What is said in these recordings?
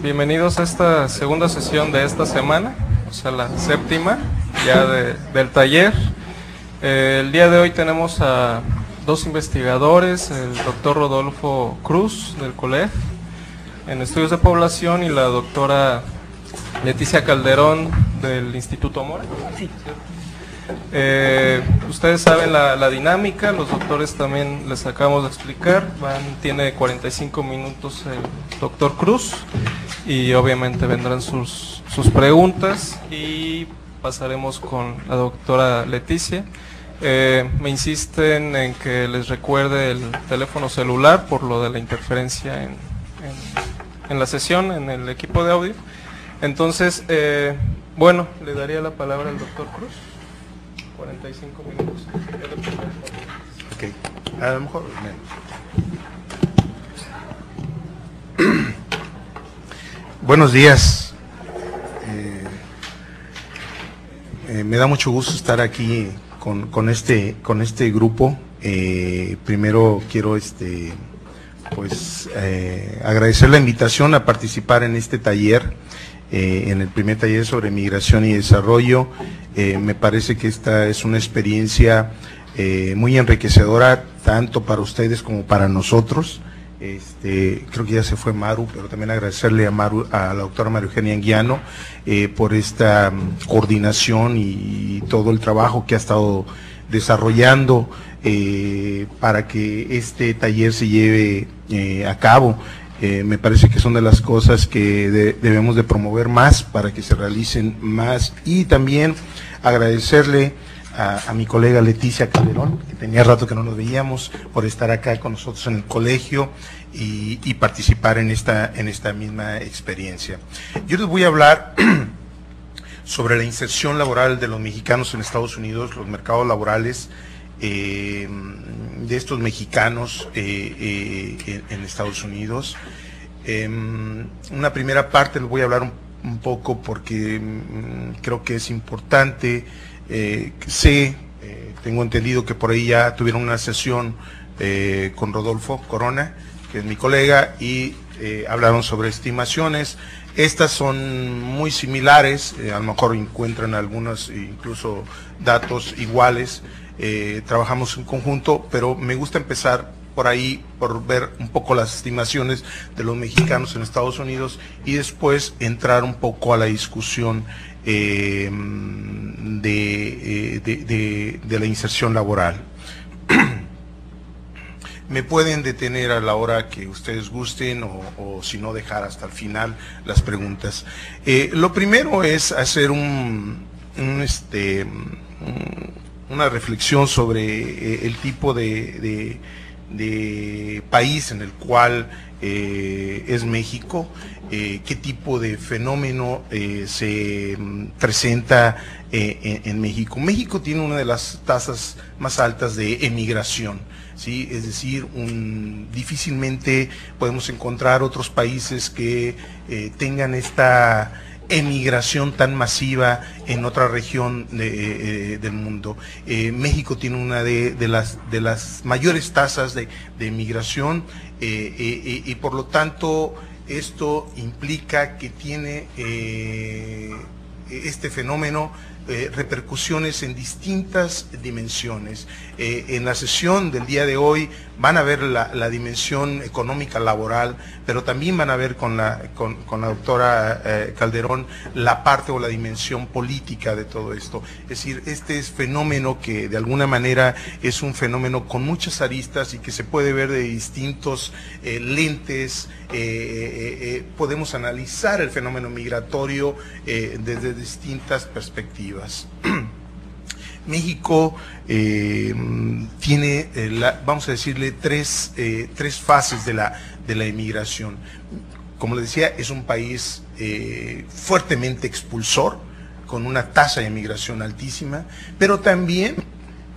Bienvenidos a esta segunda sesión de esta semana, o sea, la séptima ya del taller. El día de hoy tenemos a dos investigadores, el doctor Rodolfo Cruz del COLEG en estudios de población y la doctora Leticia Calderón del Instituto Mora. Sí. Ustedes saben la dinámica, los doctores también les acabamos de explicar. Tiene 45 minutos el doctor Cruz y obviamente vendrán sus preguntas y pasaremos con la doctora Leticia. Me insisten en que les recuerde el teléfono celular por lo de la interferencia en la sesión, en el equipo de audio. Entonces, bueno, le daría la palabra al doctor Cruz. 45 minutos. Ok, a lo mejor menos. Buenos días. Me da mucho gusto estar aquí con este grupo. Primero quiero agradecer la invitación a participar en este taller. En el primer taller sobre migración y desarrollo. Me parece que esta es una experiencia muy enriquecedora, tanto para ustedes como para nosotros. Creo que ya se fue Maru, pero también agradecerle a la doctora María Eugenia Anguiano por esta coordinación y todo el trabajo que ha estado desarrollando para que este taller se lleve a cabo. Me parece que son de las cosas que debemos de promover más para que se realicen más, y también agradecerle a mi colega Leticia Calderón, que tenía rato que no nos veíamos, por estar acá con nosotros en el colegio y participar en esta misma experiencia. Yo les voy a hablar sobre la inserción laboral de los mexicanos en Estados Unidos, los mercados laborales de estos mexicanos en Estados Unidos. Una primera parte les voy a hablar un poco porque creo que es importante. Tengo entendido que por ahí ya tuvieron una sesión con Rodolfo Corona, que es mi colega, y hablaron sobre estimaciones. Estas son muy similares, a lo mejor encuentran algunos incluso datos iguales. Trabajamos en conjunto, pero me gusta empezar por ahí, por ver un poco las estimaciones de los mexicanos en Estados Unidos y después entrar un poco a la discusión de la inserción laboral. Me pueden detener a la hora que ustedes gusten o si no dejar hasta el final las preguntas. Lo primero es hacer una reflexión sobre el tipo de país en el cual es México, qué tipo de fenómeno se presenta en México. México tiene una de las tasas más altas de emigración, ¿sí? Es decir, difícilmente podemos encontrar otros países que tengan esta emigración tan masiva en otra región del mundo. México tiene una de las mayores tasas de emigración y por lo tanto esto implica que tiene este fenómeno repercusiones en distintas dimensiones. En la sesión del día de hoy van a ver la dimensión económica laboral, pero también van a ver con la doctora Calderón la parte o la dimensión política de todo esto. Es decir, este es fenómeno que de alguna manera es un fenómeno con muchas aristas y que se puede ver de distintos lentes. Podemos analizar el fenómeno migratorio desde distintas perspectivas. México tiene, vamos a decirle, tres fases de la emigración. Como les decía, es un país fuertemente expulsor, con una tasa de emigración altísima, pero también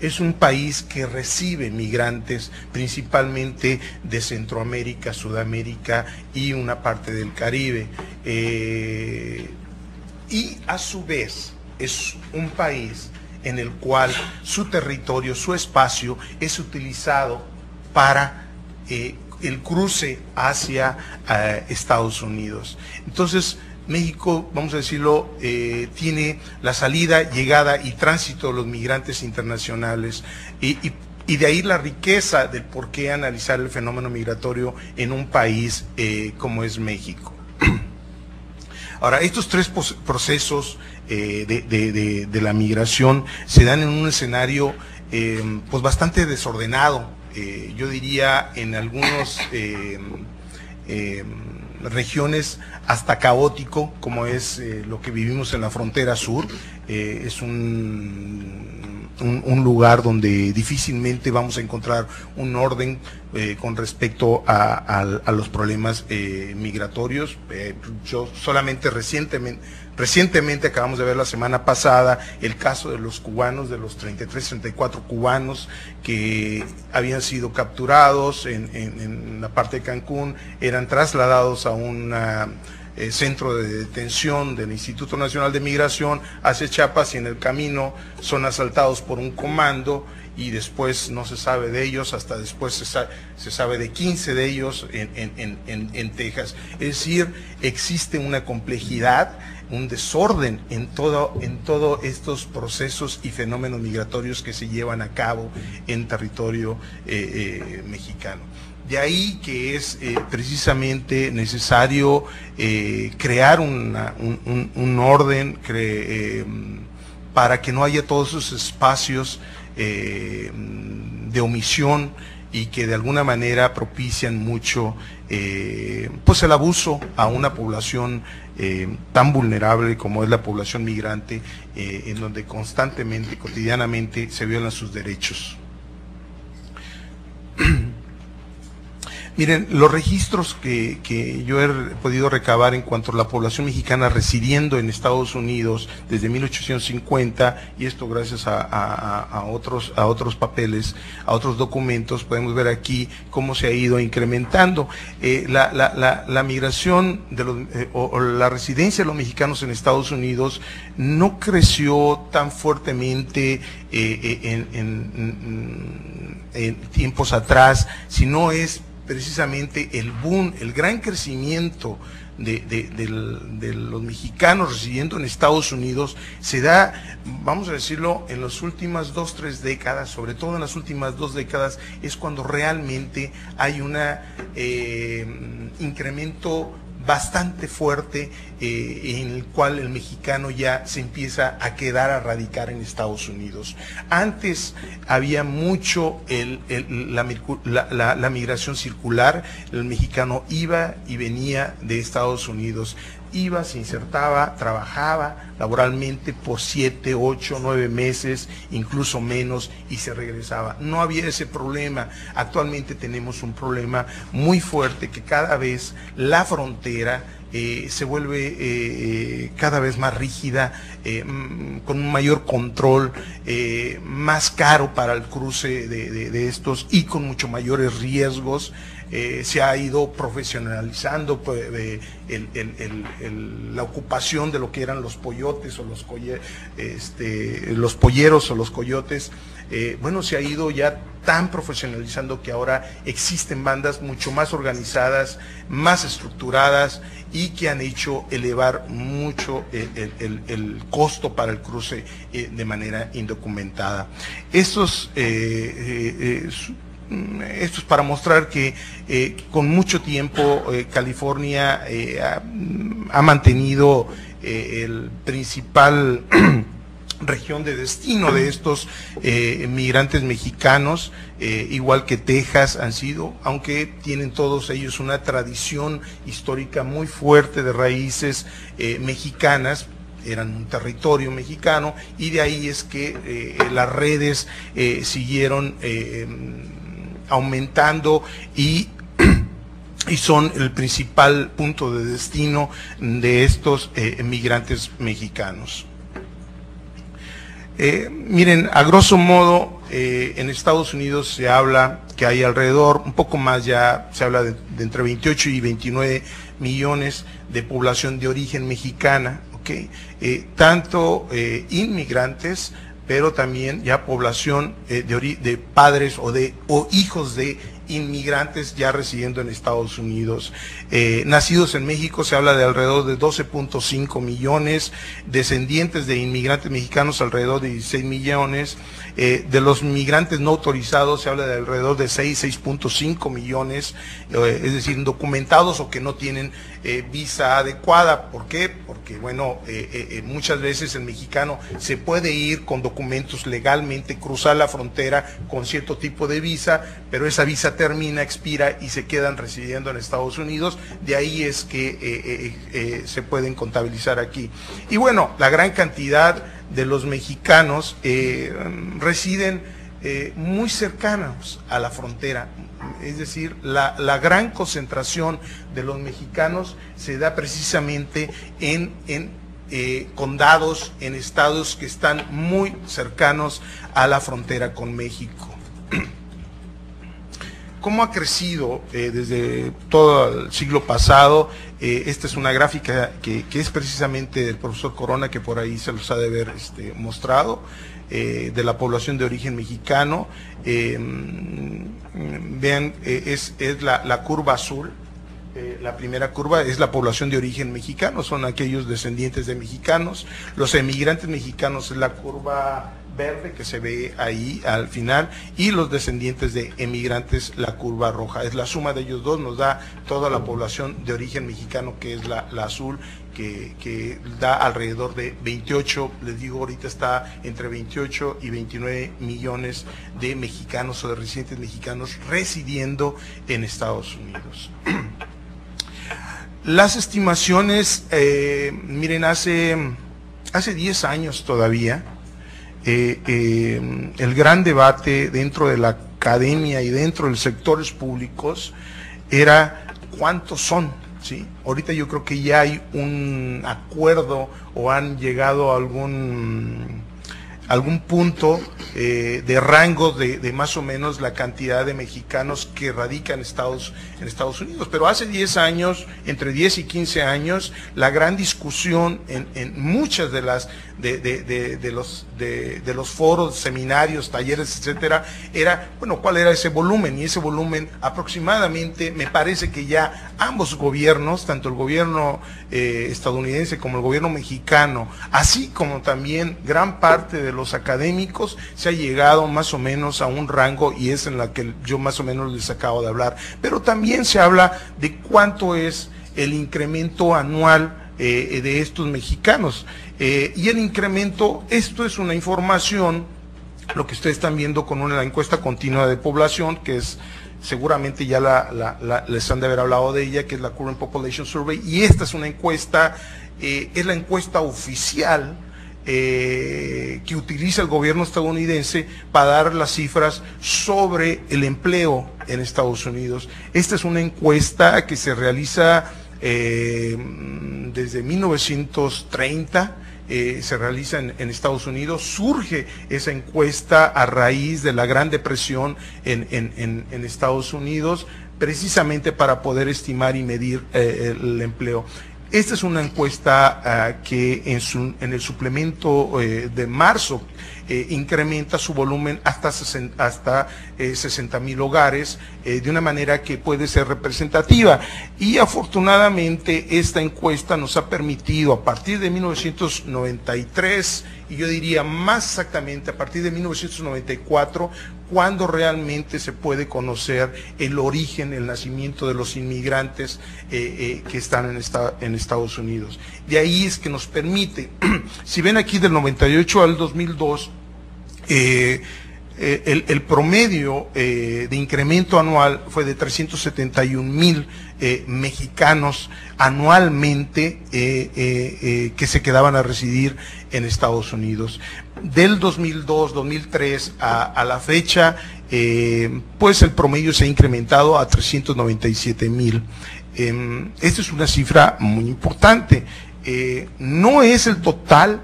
es un país que recibe migrantes principalmente de Centroamérica, Sudamérica y una parte del Caribe. Y a su vez es un país en el cual su territorio, su espacio es utilizado para el cruce hacia Estados Unidos. Entonces, México, vamos a decirlo, tiene la salida, llegada y tránsito de los migrantes internacionales y de ahí la riqueza del por qué analizar el fenómeno migratorio en un país como es México. Ahora, estos tres procesos de la migración se dan en un escenario pues bastante desordenado, yo diría en algunos regiones hasta caótico, como es lo que vivimos en la frontera sur. Es un lugar donde difícilmente vamos a encontrar un orden con respecto a los problemas migratorios. Yo solamente recientemente acabamos de ver la semana pasada el caso de los cubanos, de los 34 cubanos que habían sido capturados en la parte de Cancún, eran trasladados a un centro de detención del Instituto Nacional de Migración hacia Chiapas, y en el camino son asaltados por un comando y después no se sabe de ellos, hasta después se sabe de 15 de ellos en Texas. Es decir, existe una complejidad, un desorden en todos estos procesos y fenómenos migratorios que se llevan a cabo en territorio mexicano. De ahí que es precisamente necesario crear un orden para que no haya todos esos espacios de omisión y que de alguna manera propician mucho pues el abuso a una población tan vulnerable como es la población migrante, en donde constantemente, cotidianamente se violan sus derechos. Miren, los registros que yo he podido recabar en cuanto a la población mexicana residiendo en Estados Unidos desde 1850, y esto gracias a otros papeles, a otros documentos, podemos ver aquí cómo se ha ido incrementando. La migración o la residencia de los mexicanos en Estados Unidos no creció tan fuertemente en tiempos atrás, sino es precisamente el boom, el gran crecimiento de los mexicanos residiendo en Estados Unidos se da, vamos a decirlo, en las últimas 2-3 décadas, sobre todo en las últimas 2 décadas, es cuando realmente hay un incremento bastante fuerte en el cual el mexicano ya se empieza a quedar a radicar en Estados Unidos. Antes había mucho la migración circular, el mexicano iba y venía de Estados Unidos, iba, se insertaba, trabajaba laboralmente por 7, 8, 9 meses, incluso menos, y se regresaba. No había ese problema. Actualmente tenemos un problema muy fuerte, que cada vez la frontera se vuelve cada vez más rígida, con un mayor control, más caro para el cruce de estos y con mucho mayores riesgos. Se ha ido profesionalizando pues, la ocupación de lo que eran los pollotes o los polleros o los coyotes. Bueno, se ha ido ya tan profesionalizando que ahora existen bandas mucho más organizadas, más estructuradas, y que han hecho elevar mucho el costo para el cruce de manera indocumentada. Esto es para mostrar que con mucho tiempo California ha mantenido el principal región de destino de estos migrantes mexicanos, igual que Texas han sido, aunque tienen todos ellos una tradición histórica muy fuerte de raíces mexicanas. Eran un territorio mexicano, y de ahí es que las redes siguieron aumentando y son el principal punto de destino de estos migrantes mexicanos. Miren, a grosso modo, en Estados Unidos se habla que hay alrededor, un poco más ya, se habla de entre 28 y 29 millones de población de origen mexicana, ¿okay? Tanto inmigrantes, pero también ya población de padres o hijos de inmigrantes ya residiendo en Estados Unidos. Nacidos en México se habla de alrededor de 12.5 millones, descendientes de inmigrantes mexicanos alrededor de 16 millones, de los migrantes no autorizados se habla de alrededor de 6.5 millones, es decir, documentados o que no tienen visa adecuada. ¿Por qué? Porque, bueno, muchas veces el mexicano se puede ir con documentos legalmente, cruzar la frontera con cierto tipo de visa, pero esa visa termina, expira y se quedan residiendo en Estados Unidos. De ahí es que se pueden contabilizar aquí. Y bueno, la gran cantidad de los mexicanos residen muy cercanos a la frontera. Es decir, la gran concentración de los mexicanos se da precisamente en condados, en estados que están muy cercanos a la frontera con México. ¿Cómo ha crecido desde todo el siglo pasado? Esta es una gráfica que es precisamente del profesor Corona, que por ahí se los ha de haber mostrado, de la población de origen mexicano. Vean, es la curva azul. La primera curva es la población de origen mexicano, son aquellos descendientes de mexicanos. Los emigrantes mexicanos es la curva verde que se ve ahí al final, y los descendientes de emigrantes la curva roja. Es la suma de ellos dos, nos da toda la población de origen mexicano, que es la azul, que da alrededor de 28, les digo, ahorita está entre 28 y 29 millones de mexicanos o de residentes mexicanos residiendo en Estados Unidos. Las estimaciones, miren, hace 10 años todavía, el gran debate dentro de la academia y dentro de los sectores públicos era cuántos son, ¿sí? Ahorita yo creo que ya hay un acuerdo o han llegado a algún punto de rango de más o menos la cantidad de mexicanos que radican en Estados Unidos. Pero hace 10 años, entre 10 y 15 años, la gran discusión en muchas de los foros, seminarios, talleres, etcétera, era, bueno, ¿cuál era ese volumen? Y ese volumen aproximadamente, me parece que ya ambos gobiernos, tanto el gobierno estadounidense como el gobierno mexicano, así como también gran parte de los académicos, se ha llegado más o menos a un rango, y es en la que yo más o menos les acabo de hablar. Pero también se habla de cuánto es el incremento anual de estos mexicanos. Y el incremento, esto es una información, lo que ustedes están viendo con la encuesta continua de población, que es seguramente ya les han de haber hablado de ella, que es la Current Population Survey, y esta es una encuesta, es la encuesta oficial que utiliza el gobierno estadounidense para dar las cifras sobre el empleo en Estados Unidos. Esta es una encuesta que se realiza desde 1930, se realiza en Estados Unidos. Surge esa encuesta a raíz de la Gran Depresión en Estados Unidos, precisamente para poder estimar y medir el empleo. Esta es una encuesta que en el suplemento de marzo incrementa su volumen hasta 60,000 hogares, de una manera que puede ser representativa. Y afortunadamente esta encuesta nos ha permitido, a partir de 1993, y yo diría más exactamente a partir de 1994, cuando realmente se puede conocer el origen, el nacimiento de los inmigrantes que están en Estados Unidos. De ahí es que nos permite, si ven aquí del 98 al 2002, el promedio de incremento anual fue de 371,000 mexicanos anualmente que se quedaban a residir en Estados Unidos. Del 2002, 2003 a la fecha, pues el promedio se ha incrementado a 397,000. Esta es una cifra muy importante. No es el total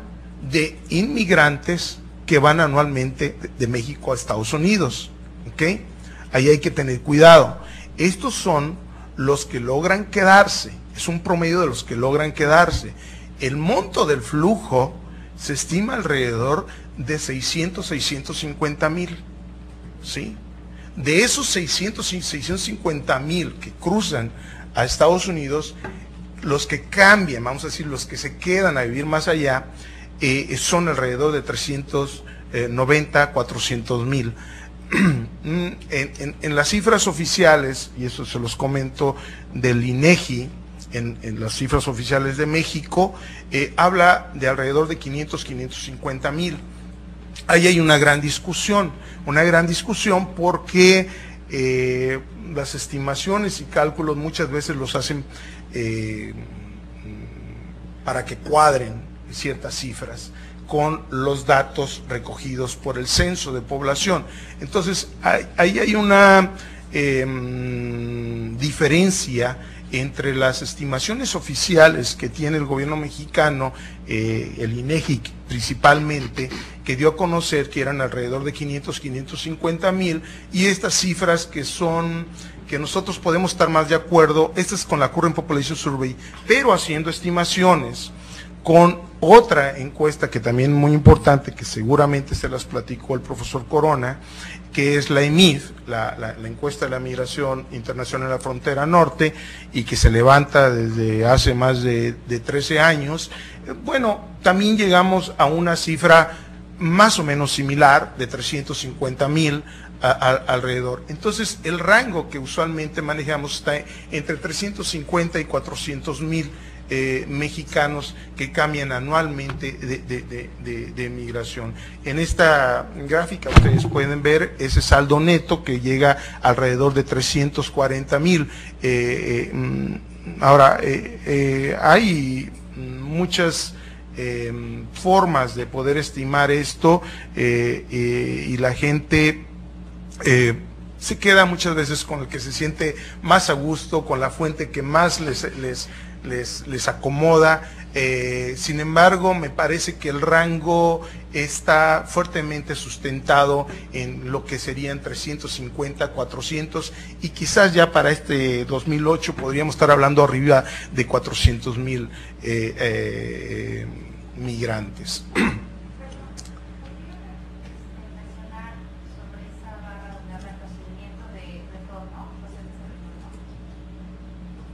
de inmigrantes que van anualmente de México a Estados Unidos, ¿ok? Ahí hay que tener cuidado. Estos son los que logran quedarse, es un promedio de los que logran quedarse. El monto del flujo se estima alrededor de 650,000, ¿sí? de esos 600 y 650,000 que cruzan a Estados Unidos, los que cambian, vamos a decir, los que se quedan a vivir más allá, son alrededor de 390, 400,000. En las cifras oficiales, y eso se los comento, del INEGI, en las cifras oficiales de México, habla de alrededor de 500, 550,000. Ahí hay una gran discusión porque las estimaciones y cálculos muchas veces los hacen para que cuadren ciertas cifras con los datos recogidos por el censo de población. Entonces, ahí hay una diferencia entre las estimaciones oficiales que tiene el gobierno mexicano, el INEGI principalmente, que dio a conocer que eran alrededor de 500, 550,000, y estas cifras que nosotros podemos estar más de acuerdo, estas con la Current Population Survey, pero haciendo estimaciones con otra encuesta que también es muy importante, que seguramente se las platicó el profesor Corona, que es la EMID, la encuesta de la migración internacional en la frontera norte, y que se levanta desde hace más de 13 años. Bueno, también llegamos a una cifra más o menos similar, de 350,000 alrededor. Entonces, el rango que usualmente manejamos está entre 350 y 400,000 mexicanos que cambian anualmente de migración. En esta gráfica ustedes pueden ver ese saldo neto que llega alrededor de 340,000. Ahora, hay muchas formas de poder estimar esto, y la gente se queda muchas veces con el que se siente más a gusto, con la fuente que más les acomoda. Sin embargo, me parece que el rango está fuertemente sustentado en lo que serían 350, 400, y quizás ya para este 2008 podríamos estar hablando arriba de 400,000 migrantes.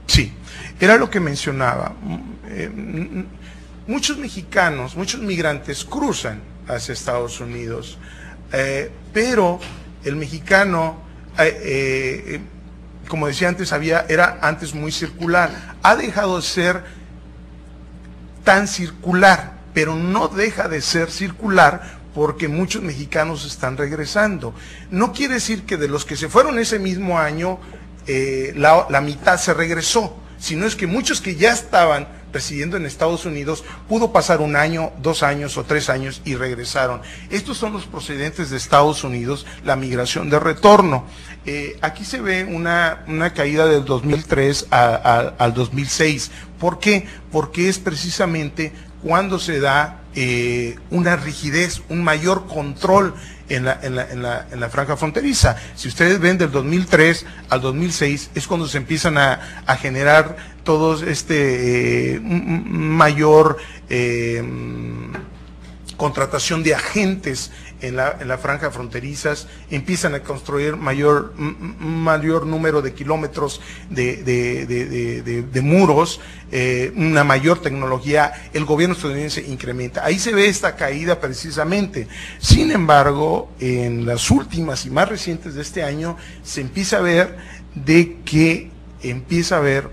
Sí, era lo que mencionaba. Muchos mexicanos, muchos migrantes cruzan hacia Estados Unidos, pero el mexicano, como decía antes, era antes muy circular. Ha dejado de ser tan circular, pero no deja de ser circular porque muchos mexicanos están regresando. No quiere decir que de los que se fueron ese mismo año, la mitad se regresó, sino es que muchos que ya estaban residiendo en Estados Unidos, pudo pasar 1 año, 2 años o 3 años y regresaron. Estos son los procedentes de Estados Unidos, la migración de retorno. Aquí se ve una caída del 2003 al 2006. ¿Por qué? Porque es precisamente cuando se da una rigidez, un mayor control en la franja fronteriza. Si ustedes ven del 2003 al 2006 es cuando se empiezan a generar todos mayor contratación de agentes en la franja fronterizas, empiezan a construir mayor número de kilómetros de muros, una mayor tecnología, el gobierno estadounidense incrementa. Ahí se ve esta caída precisamente. Sin embargo, en las últimas y más recientes de este año, se empieza a ver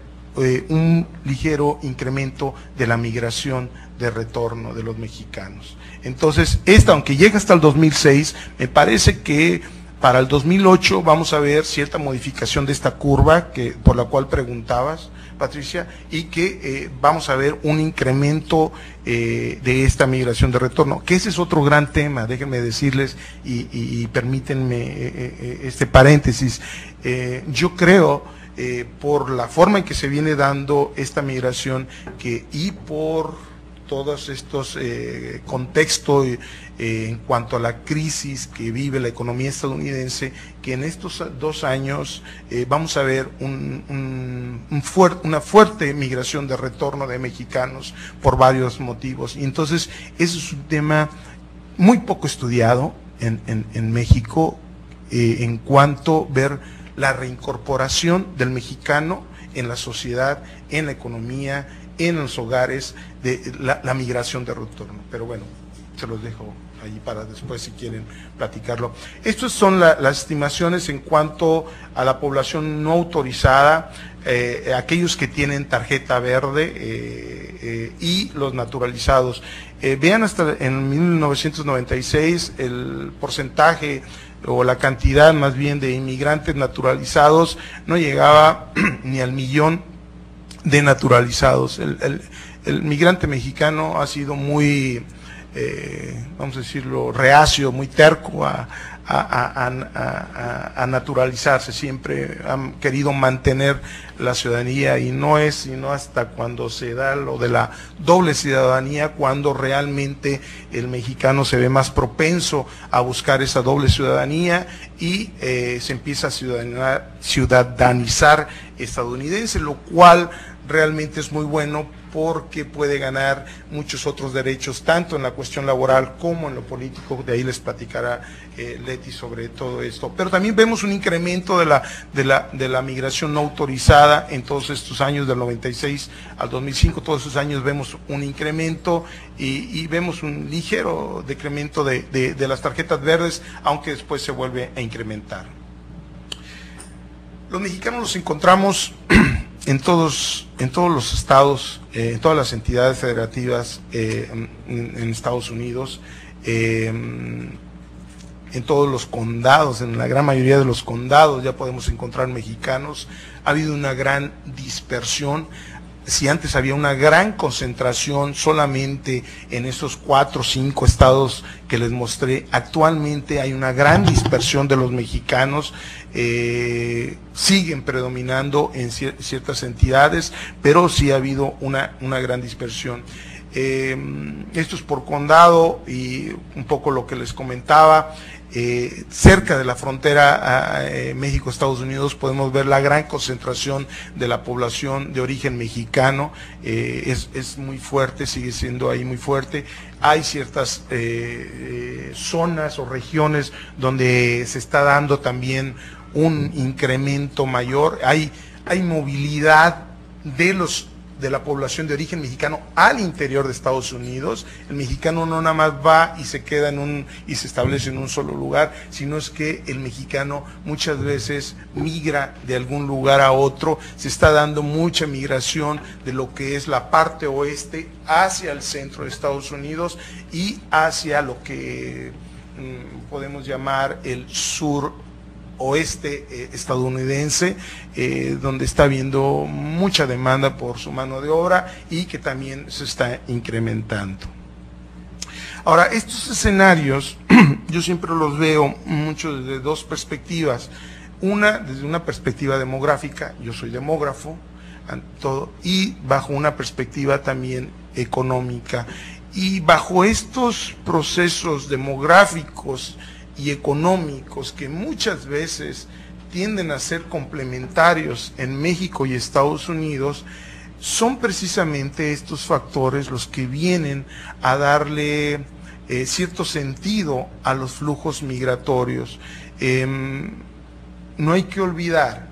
un ligero incremento de la migración de retorno de los mexicanos. Entonces, aunque llega hasta el 2006, me parece que para el 2008 vamos a ver cierta modificación de esta curva por la cual preguntabas, Patricia, y que vamos a ver un incremento de esta migración de retorno, que ese es otro gran tema, déjenme decirles, y permítanme este paréntesis. Yo creo, por la forma en que se viene dando esta migración, y por todos estos contextos en cuanto a la crisis que vive la economía estadounidense, que en estos 2 años vamos a ver una fuerte migración de retorno de mexicanos por varios motivos. Y entonces ese es un tema muy poco estudiado en México, en cuanto ver la reincorporación del mexicano en la sociedad, en la economía, en los hogares, de la migración de retorno. Pero bueno, se los dejo ahí para después si quieren platicarlo. Estas son las estimaciones en cuanto a la población no autorizada, aquellos que tienen tarjeta verde y los naturalizados. Vean hasta en 1996 el porcentaje o la cantidad más bien de inmigrantes naturalizados no llegaba ni al 1,000,000 de naturalizados. El migrante mexicano ha sido muy, vamos a decirlo, reacio, muy terco a naturalizarse, siempre han querido mantener la ciudadanía y no es sino hasta cuando se da lo de la doble ciudadanía cuando realmente el mexicano se ve más propenso a buscar esa doble ciudadanía y se empieza a ciudadanizar estadounidense, lo cual realmente es muy bueno porque puede ganar muchos otros derechos, tanto en la cuestión laboral como en lo político. De ahí les platicará Leti sobre todo esto. Pero también vemos un incremento de la migración no autorizada en todos estos años, del 96 al 2005, todos esos años vemos un incremento y vemos un ligero decremento de las tarjetas verdes, aunque después se vuelve a incrementar. Los mexicanos los encontramos en todos los estados, en todas las entidades federativas en Estados Unidos, en todos los condados, en la gran mayoría de los condados ya podemos encontrar mexicanos. Ha habido una gran dispersión. Si antes había una gran concentración solamente en esos 4 o 5 estados que les mostré, actualmente hay una gran dispersión de los mexicanos, siguen predominando en ciertas entidades, pero sí ha habido una gran dispersión. Esto es por condado y un poco lo que les comentaba. Cerca de la frontera México-Estados Unidos podemos ver la gran concentración de la población de origen mexicano, es muy fuerte, sigue siendo ahí muy fuerte. Hay ciertas zonas o regiones donde se está dando también un incremento mayor, hay movilidad de la población de origen mexicano al interior de Estados Unidos. El mexicano no nada más va y se queda y se establece en un solo lugar, sino es que el mexicano muchas veces migra de algún lugar a otro. Se está dando mucha migración de lo que es la parte oeste hacia el centro de Estados Unidos y hacia lo que podemos llamar el sur oeste estadounidense, donde está habiendo mucha demanda por su mano de obra y que también se está incrementando. Ahora, estos escenarios yo siempre los veo mucho desde dos perspectivas. Una, desde una perspectiva demográfica, yo soy demógrafo, y bajo una perspectiva también económica. Y bajo estos procesos demográficos y económicos que muchas veces tienden a ser complementarios en México y Estados Unidos, son precisamente estos factores los que vienen a darle cierto sentido a los flujos migratorios. No hay que olvidar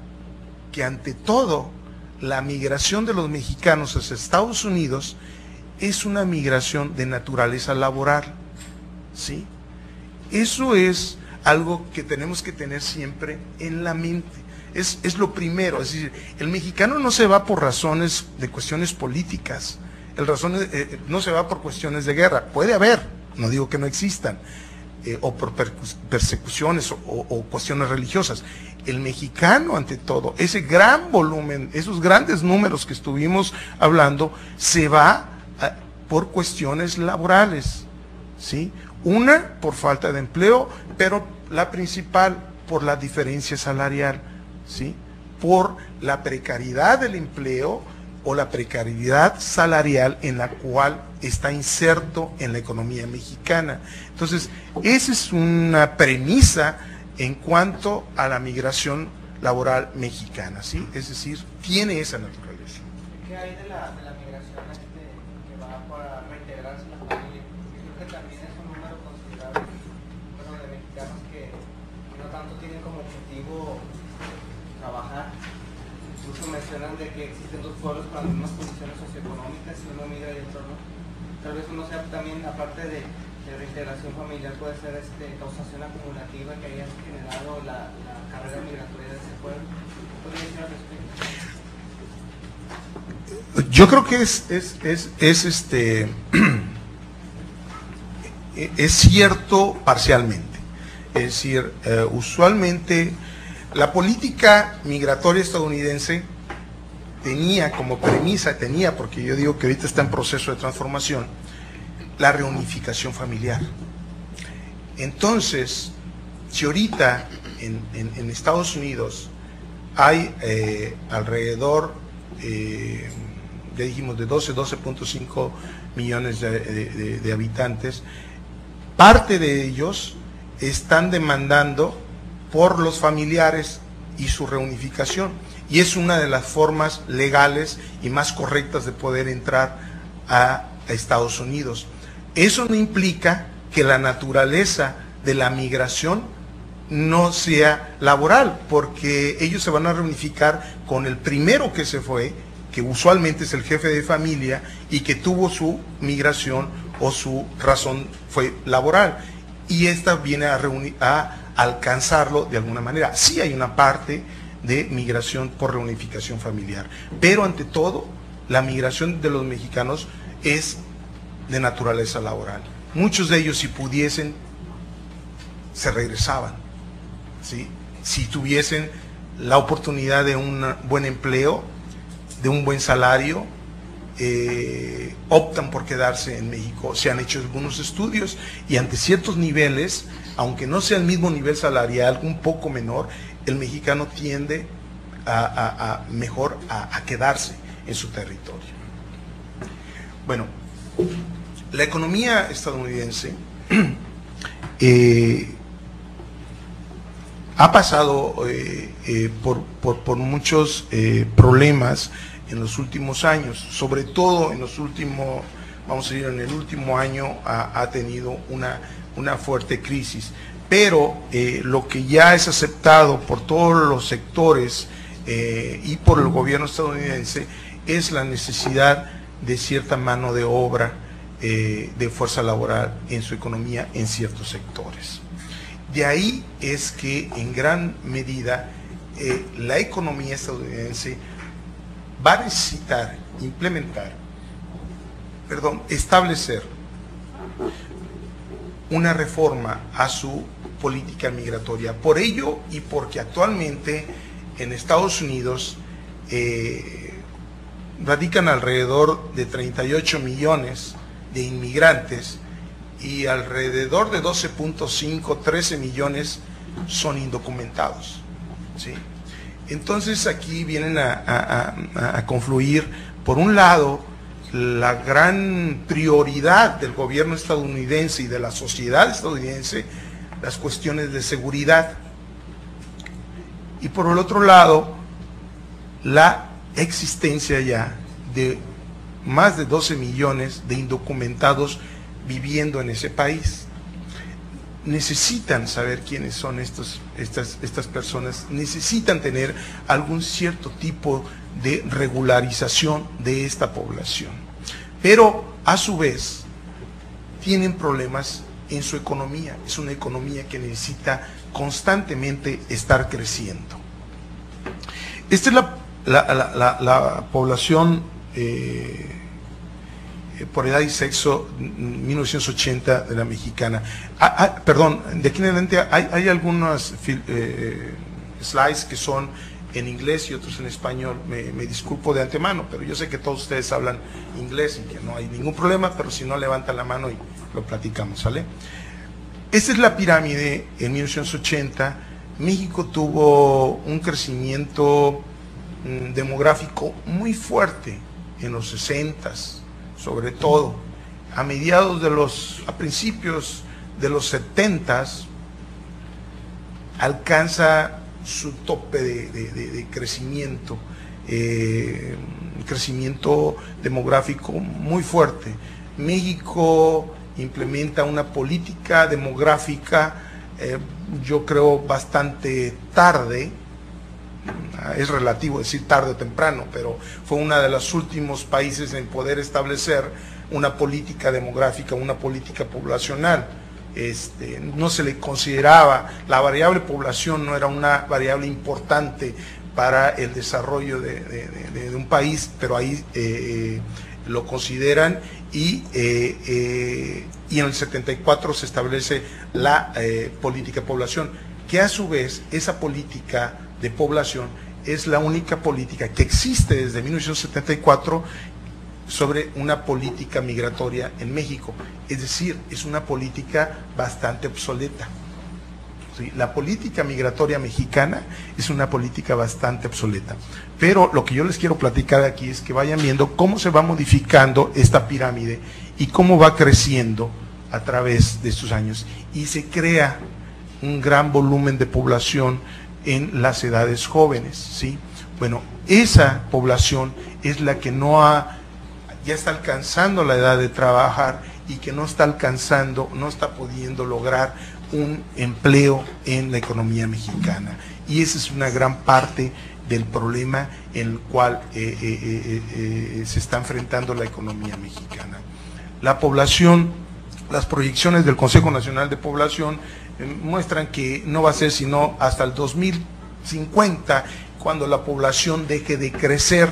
que ante todo la migración de los mexicanos hacia Estados Unidos es una migración de naturaleza laboral, ¿sí? Eso es algo que tenemos que tener siempre en la mente. Es lo primero, es decir, el mexicano no se va por razones de cuestiones políticas, no se va por cuestiones de guerra, puede haber, no digo que no existan, o por persecuciones o cuestiones religiosas. El mexicano, ante todo, ese gran volumen, esos grandes números que estuvimos hablando, se va por cuestiones laborales, ¿sí? Una, por falta de empleo, pero la principal, por la diferencia salarial, ¿sí? Por la precariedad del empleo o la precariedad salarial en la cual está inserto en la economía mexicana. Entonces, esa es una premisa en cuanto a la migración laboral mexicana, ¿sí? Es decir, tiene esa naturaleza. ¿Qué hay de la migración que va para reintegrarse en la familia? Creo que también es un número considerable, bueno, de mexicanos que no tanto tienen objetivo trabajar. Incluso mencionan de que existen dos pueblos con las mismas condiciones socioeconómicas y uno migra y otro no. Tal vez uno sea también, aparte de reintegración familiar, puede ser causación acumulativa que haya generado la carrera migratoria de ese pueblo. ¿Podría decir al respecto? Yo creo que es cierto parcialmente. Es decir, usualmente la política migratoria estadounidense tenía como premisa, porque yo digo que ahorita está en proceso de transformación, la reunificación familiar. Entonces, si ahorita en Estados Unidos hay alrededor, ya dijimos, de 12.5 millones de habitantes, parte de ellos están demandando por los familiares y su reunificación, y es una de las formas legales y más correctas de poder entrar a Estados Unidos. Eso no implica que la naturaleza de la migración no sea laboral, porque ellos se van a reunificar con el primero que se fue, que usualmente es el jefe de familia y que tuvo su migración o su razón fue laboral, y esta viene a alcanzarlo de alguna manera. Sí hay una parte de migración por reunificación familiar, pero ante todo la migración de los mexicanos es de naturaleza laboral. Muchos de ellos, si pudiesen, se regresaban, ¿sí? Si tuviesen la oportunidad de un buen empleo, de un buen salario, optan por quedarse en México. Se han hecho algunos estudios y ante ciertos niveles, aunque no sea el mismo nivel salarial, un poco menor, el mexicano tiende mejor a quedarse en su territorio. Bueno, la economía estadounidense ha pasado por muchos problemas en los últimos años, sobre todo en los últimos, vamos a decir, en el último año ha tenido una fuerte crisis, pero lo que ya es aceptado por todos los sectores y por el gobierno estadounidense es la necesidad de cierta mano de obra, de fuerza laboral en su economía en ciertos sectores. De ahí es que en gran medida la economía estadounidense va a necesitar establecer una reforma a su política migratoria. Por ello y porque actualmente en Estados Unidos radican alrededor de 38 millones de inmigrantes y alrededor de 12.5, 13 millones son indocumentados, ¿sí? Entonces aquí vienen a confluir, por un lado, la gran prioridad del gobierno estadounidense y de la sociedad estadounidense, las cuestiones de seguridad, y por el otro lado, la existencia ya de más de 12 millones de indocumentados viviendo en ese país. Necesitan saber quiénes son estas personas, necesitan tener algún cierto tipo de regularización de esta población, pero a su vez tienen problemas en su economía. Es una economía que necesita constantemente estar creciendo. Esta es la población por edad y sexo 1980 de la mexicana. Perdón, de aquí en adelante hay algunas slides que son en inglés y otros en español. Me disculpo de antemano, pero yo sé que todos ustedes hablan inglés y que no hay ningún problema, pero si no, levantan la mano y lo platicamos, ¿sale? Esta es la pirámide en 1980. México tuvo un crecimiento demográfico muy fuerte en los 60s, sobre todo a principios de los 70s, alcanza su tope de crecimiento, crecimiento demográfico muy fuerte. México implementa una política demográfica yo creo bastante tarde, es relativo decir tarde o temprano, pero fue uno de los últimos países en poder establecer una política demográfica, una política poblacional. No se le consideraba, la variable población no era una variable importante para el desarrollo de un país, pero ahí lo consideran y en el 74 se establece la política de población, que a su vez esa política de población es la única política que existe desde 1974 sobre una política migratoria en México, es decir, es una política bastante obsoleta. ¿Sí? La política migratoria mexicana es una política bastante obsoleta, pero lo que yo les quiero platicar aquí es que vayan viendo cómo se va modificando esta pirámide y cómo va creciendo a través de estos años y se crea un gran volumen de población en las edades jóvenes, ¿sí? Bueno, esa población es la que ya está alcanzando la edad de trabajar y que no está alcanzando, no está pudiendo lograr un empleo en la economía mexicana. Y esa es una gran parte del problema en el cual se está enfrentando la economía mexicana. La población, las proyecciones del Consejo Nacional de Población muestran que no va a ser sino hasta el 2050 cuando la población deje de crecer,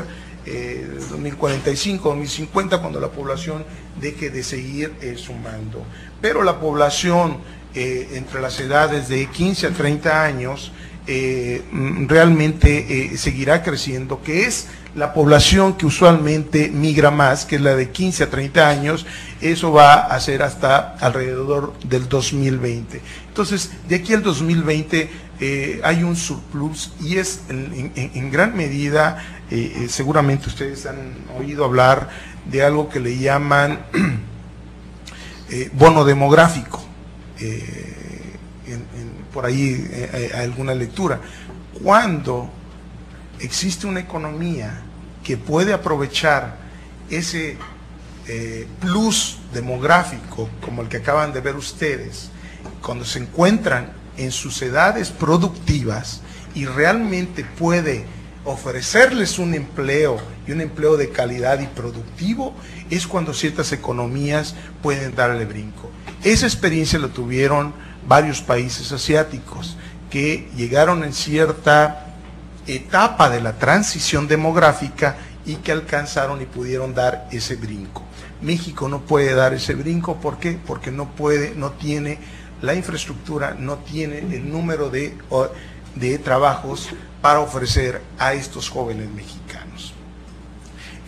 2045, 2050, cuando la población deje de seguir sumando. Pero la población entre las edades de 15 a 30 años realmente seguirá creciendo, que es la población que usualmente migra más, que es la de 15 a 30 años. Eso va a ser hasta alrededor del 2020. Entonces, de aquí al 2020 hay un surplus y es en gran medida, seguramente ustedes han oído hablar de algo que le llaman bono demográfico. Por ahí hay alguna lectura. Cuando existe una economía que puede aprovechar ese plus demográfico como el que acaban de ver ustedes, cuando se encuentran en sus edades productivas y realmente puede ofrecerles un empleo y un empleo de calidad y productivo, es cuando ciertas economías pueden darle brinco. Esa experiencia lo tuvieron varios países asiáticos que llegaron en cierta etapa de la transición demográfica y que alcanzaron y pudieron dar ese brinco. México no puede dar ese brinco, ¿por qué? Porque no puede, no tiene la infraestructura, no tiene el número de trabajos para ofrecer a estos jóvenes mexicanos.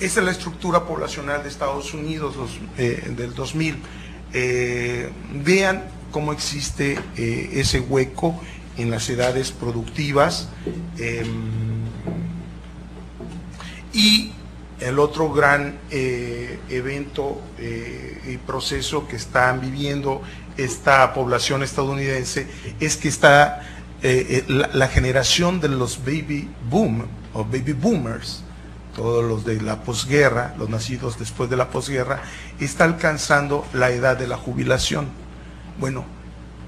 Esta es la estructura poblacional de Estados Unidos del 2000. Vean cómo existe ese hueco en las edades productivas, y el otro gran evento y proceso que están viviendo esta población estadounidense es que está la generación de los baby boom o baby boomers, todos los de la posguerra, los nacidos después de la posguerra, está alcanzando la edad de la jubilación. Bueno,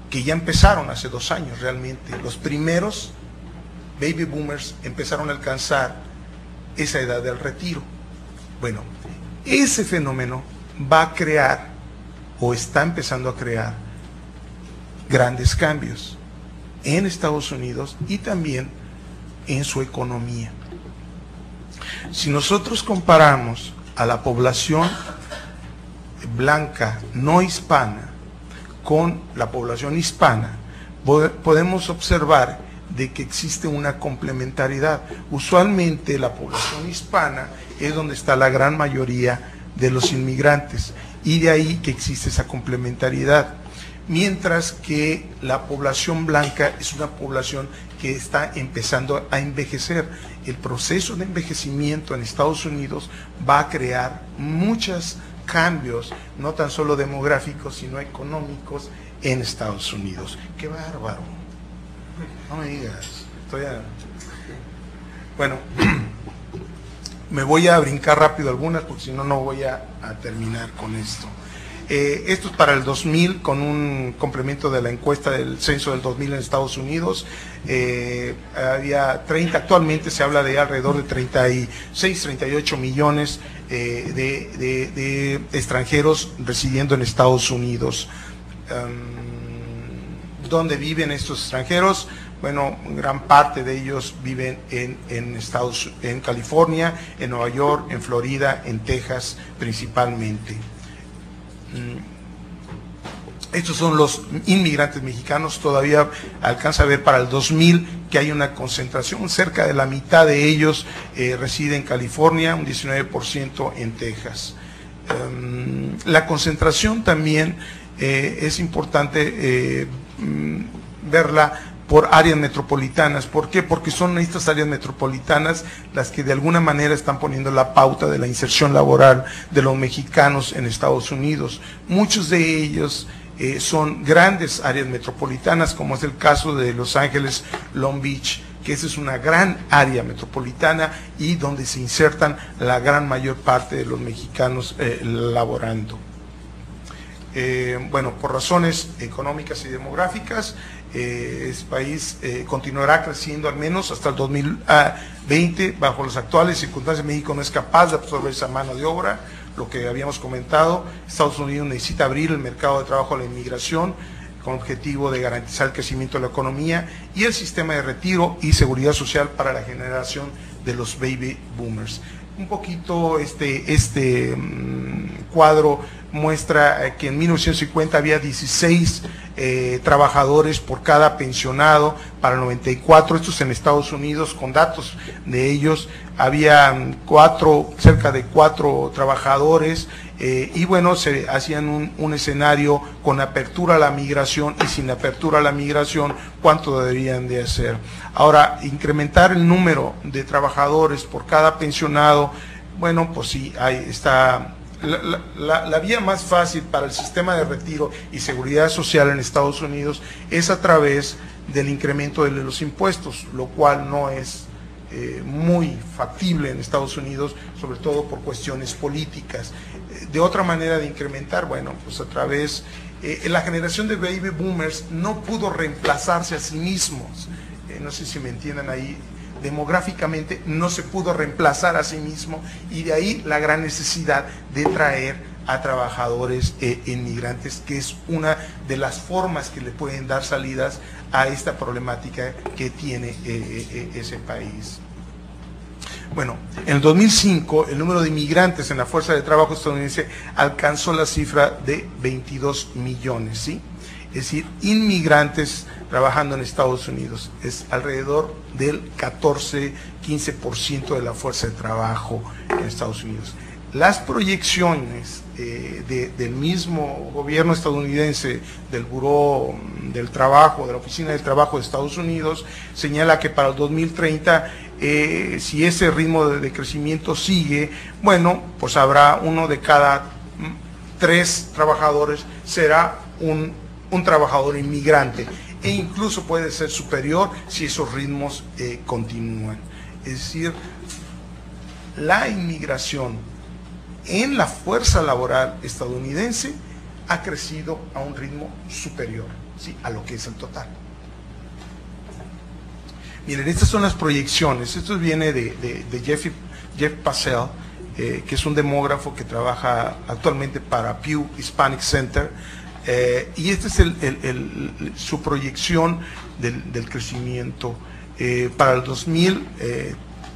que ya empezaron hace 2 años realmente. Los primeros baby boomers empezaron a alcanzar esa edad del retiro. Bueno, ese fenómeno va a crear o está empezando a crear grandes cambios en Estados Unidos y también en su economía. Si nosotros comparamos a la población blanca no hispana con la población hispana, podemos observar de que existe una complementariedad. Usualmente la población hispana es donde está la gran mayoría de los inmigrantes y de ahí que existe esa complementariedad. Mientras que la población blanca es una población que está empezando a envejecer. El proceso de envejecimiento en Estados Unidos va a crear muchos cambios, no tan solo demográficos, sino económicos en Estados Unidos. ¡Qué bárbaro! No me digas. Bueno, me voy a brincar rápido algunas porque si no, no voy a terminar con esto. Esto es para el 2000, con un complemento de la encuesta del censo del 2000 en Estados Unidos. Había 30, actualmente se habla de alrededor de 36, 38 millones de extranjeros residiendo en Estados Unidos. ¿Dónde viven estos extranjeros? Bueno, gran parte de ellos viven en California, en Nueva York, en Florida, en Texas principalmente. Estos son los inmigrantes mexicanos. Todavía alcanza a ver para el 2000 que hay una concentración, cerca de la mitad de ellos reside en California, un 19% en Texas. La concentración también es importante verla por áreas metropolitanas. ¿Por qué? Porque son estas áreas metropolitanas las que de alguna manera están poniendo la pauta de la inserción laboral de los mexicanos en Estados Unidos. Muchos de ellos son grandes áreas metropolitanas, como es el caso de Los Ángeles, Long Beach, que esa es una gran área metropolitana y donde se insertan la gran mayor parte de los mexicanos laborando. Bueno, por razones económicas y demográficas, este país continuará creciendo al menos hasta el 2020. Bajo las actuales circunstancias, México no es capaz de absorber esa mano de obra, lo que habíamos comentado. Estados Unidos necesita abrir el mercado de trabajo a la inmigración con el objetivo de garantizar el crecimiento de la economía y el sistema de retiro y seguridad social para la generación de los baby boomers. Un poquito este cuadro muestra que en 1950 había 16 trabajadores por cada pensionado. Para el 94, estos en Estados Unidos, con datos de ellos, había cerca de 4 trabajadores, y bueno, se hacían un escenario con apertura a la migración y sin apertura a la migración, cuánto deberían de hacer. Ahora, incrementar el número de trabajadores por cada pensionado, bueno, pues sí, ahí está. La vía más fácil para el sistema de retiro y seguridad social en Estados Unidos es a través del incremento de los impuestos, lo cual no es muy factible en Estados Unidos, sobre todo por cuestiones políticas. De otra manera de incrementar, bueno, pues a través, la generación de baby boomers no pudo reemplazarse a sí mismos, no sé si me entiendan ahí. Demográficamente no se pudo reemplazar a sí mismo, y de ahí la gran necesidad de traer a trabajadores inmigrantes, que es una de las formas que le pueden dar salidas a esta problemática que tiene ese país. Bueno, en el 2005 el número de inmigrantes en la fuerza de trabajo estadounidense alcanzó la cifra de 22 millones, ¿sí? Es decir, inmigrantes trabajando en Estados Unidos. Es alrededor del 14-15% de la fuerza de trabajo en Estados Unidos. Las proyecciones del mismo gobierno estadounidense, del Buró del Trabajo, de la Oficina del Trabajo de Estados Unidos, señala que para el 2030, si ese ritmo de crecimiento sigue, bueno, pues habrá uno de cada 3 trabajadores será un trabajador inmigrante, e incluso puede ser superior si esos ritmos continúan. Es decir, la inmigración en la fuerza laboral estadounidense ha crecido a un ritmo superior, ¿sí?, a lo que es el total. Miren, estas son las proyecciones. Esto viene de Jeff Passell, que es un demógrafo que trabaja actualmente para Pew Hispanic Center. Y esta es su proyección del crecimiento. Para el 2000,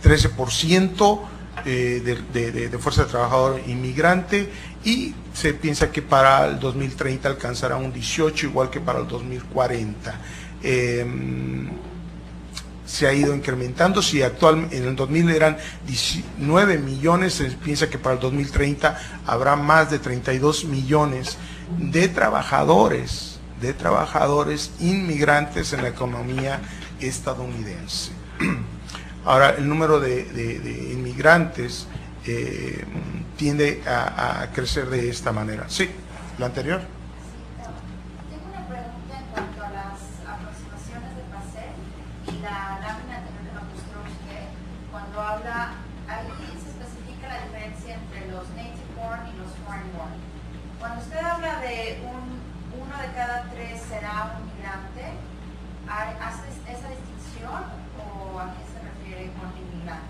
13% de fuerza de trabajador inmigrante, y se piensa que para el 2030 alcanzará un 18%, igual que para el 2040. Se ha ido incrementando. Si actualmente en el 2000 eran 19 millones, se piensa que para el 2030 habrá más de 32 millones de trabajadores inmigrantes en la economía estadounidense. Ahora, el número de inmigrantes tiende a crecer de esta manera. Sí, la anterior. Tengo una pregunta en cuanto a las aproximaciones de Passell y la lámina anterior que nos mostró usted. Cuando habla, ahí se especifica la diferencia entre los native born y los foreign born. Cuando usted habla de uno de cada 3 será un migrante, ¿hace esa distinción o a qué se refiere con inmigrante?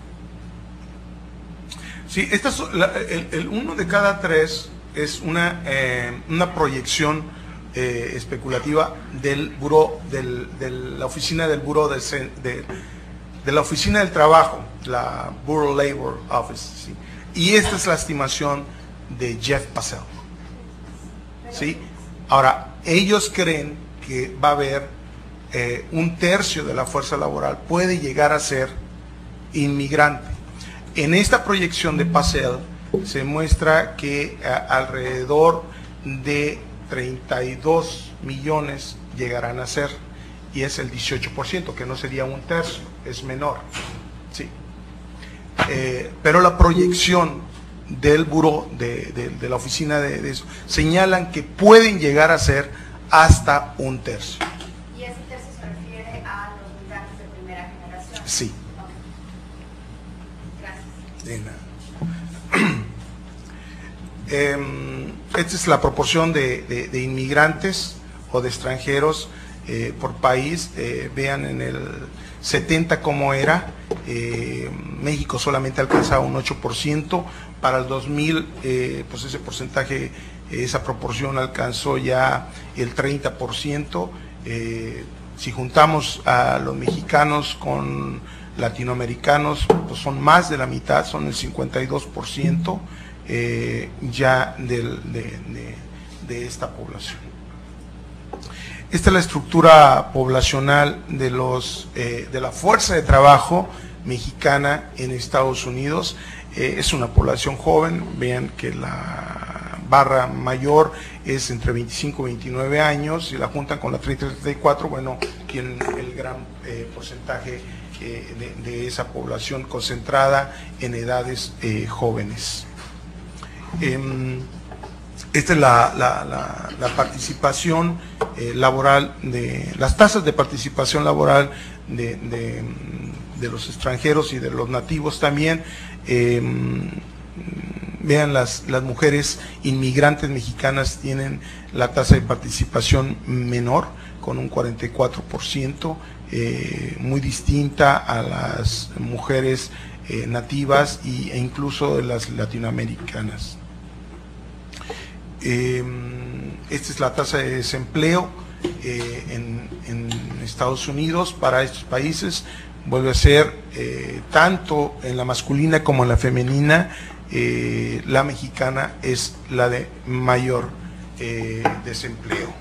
Sí, el 1 de cada 3 es una proyección especulativa del buró, de la oficina del buró de la oficina del trabajo, la Bureau Labor Office, ¿sí? Y esta es la estimación de Jeff Passel, ¿sí? Ahora, ellos creen que va a haber 1/3 de la fuerza laboral puede llegar a ser inmigrante. En esta proyección de Passel se muestra que alrededor de 32 millones llegarán a ser, y es el 18%, que no sería 1/3, es menor, ¿sí? Pero la proyección del buró, de la oficina de eso, señalan que pueden llegar a ser hasta 1/3. ¿Y ese tercio se refiere a los migrantes de primera generación? Sí. Gracias. De nada. Esta es la proporción de inmigrantes o de extranjeros por país. Vean en el 70 cómo era. México solamente alcanzaba un 8%. Para el 2000, pues ese porcentaje, esa proporción alcanzó ya el 30%. Si juntamos a los mexicanos con latinoamericanos, pues son más de la mitad, son el 52% ya de esta población. Esta es la estructura poblacional de la fuerza de trabajo mexicana en Estados Unidos. Es una población joven. Vean que la barra mayor es entre 25 y 29 años, si la juntan con la 30 y 34, bueno, tienen el gran porcentaje de esa población concentrada en edades jóvenes. Esta es la participación laboral, las tasas de participación laboral de los extranjeros y de los nativos también. Vean, las mujeres inmigrantes mexicanas tienen la tasa de participación menor, con un 44%, muy distinta a las mujeres nativas e incluso de las latinoamericanas. Esta es la tasa de desempleo en Estados Unidos para estos países. Vuelve a ser tanto en la masculina como en la femenina, la mexicana es la de mayor desempleo.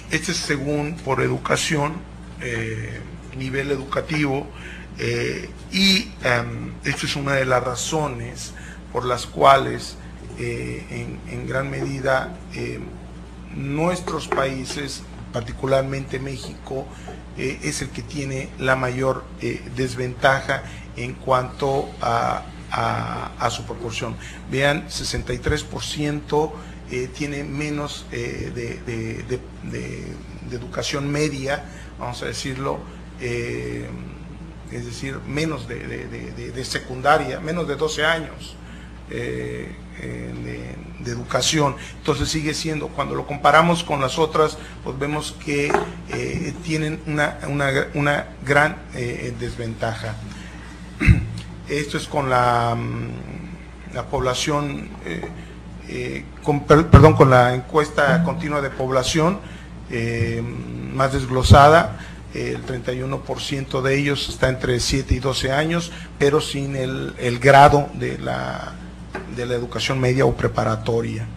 Este es según por educación, nivel educativo, y esta es una de las razones por las cuales en gran medida nuestros países, particularmente México, es el que tiene la mayor desventaja en cuanto a su proporción. Vean, 63% tiene menos de educación media, vamos a decirlo, es decir, menos de secundaria, menos de 12 años de educación. Entonces sigue siendo, cuando lo comparamos con las otras, pues vemos que tienen una gran desventaja. Esto es con la población, con la encuesta continua de población más desglosada. El 31% de ellos está entre 7 y 12 años, pero sin el grado de la educación media o preparatoria.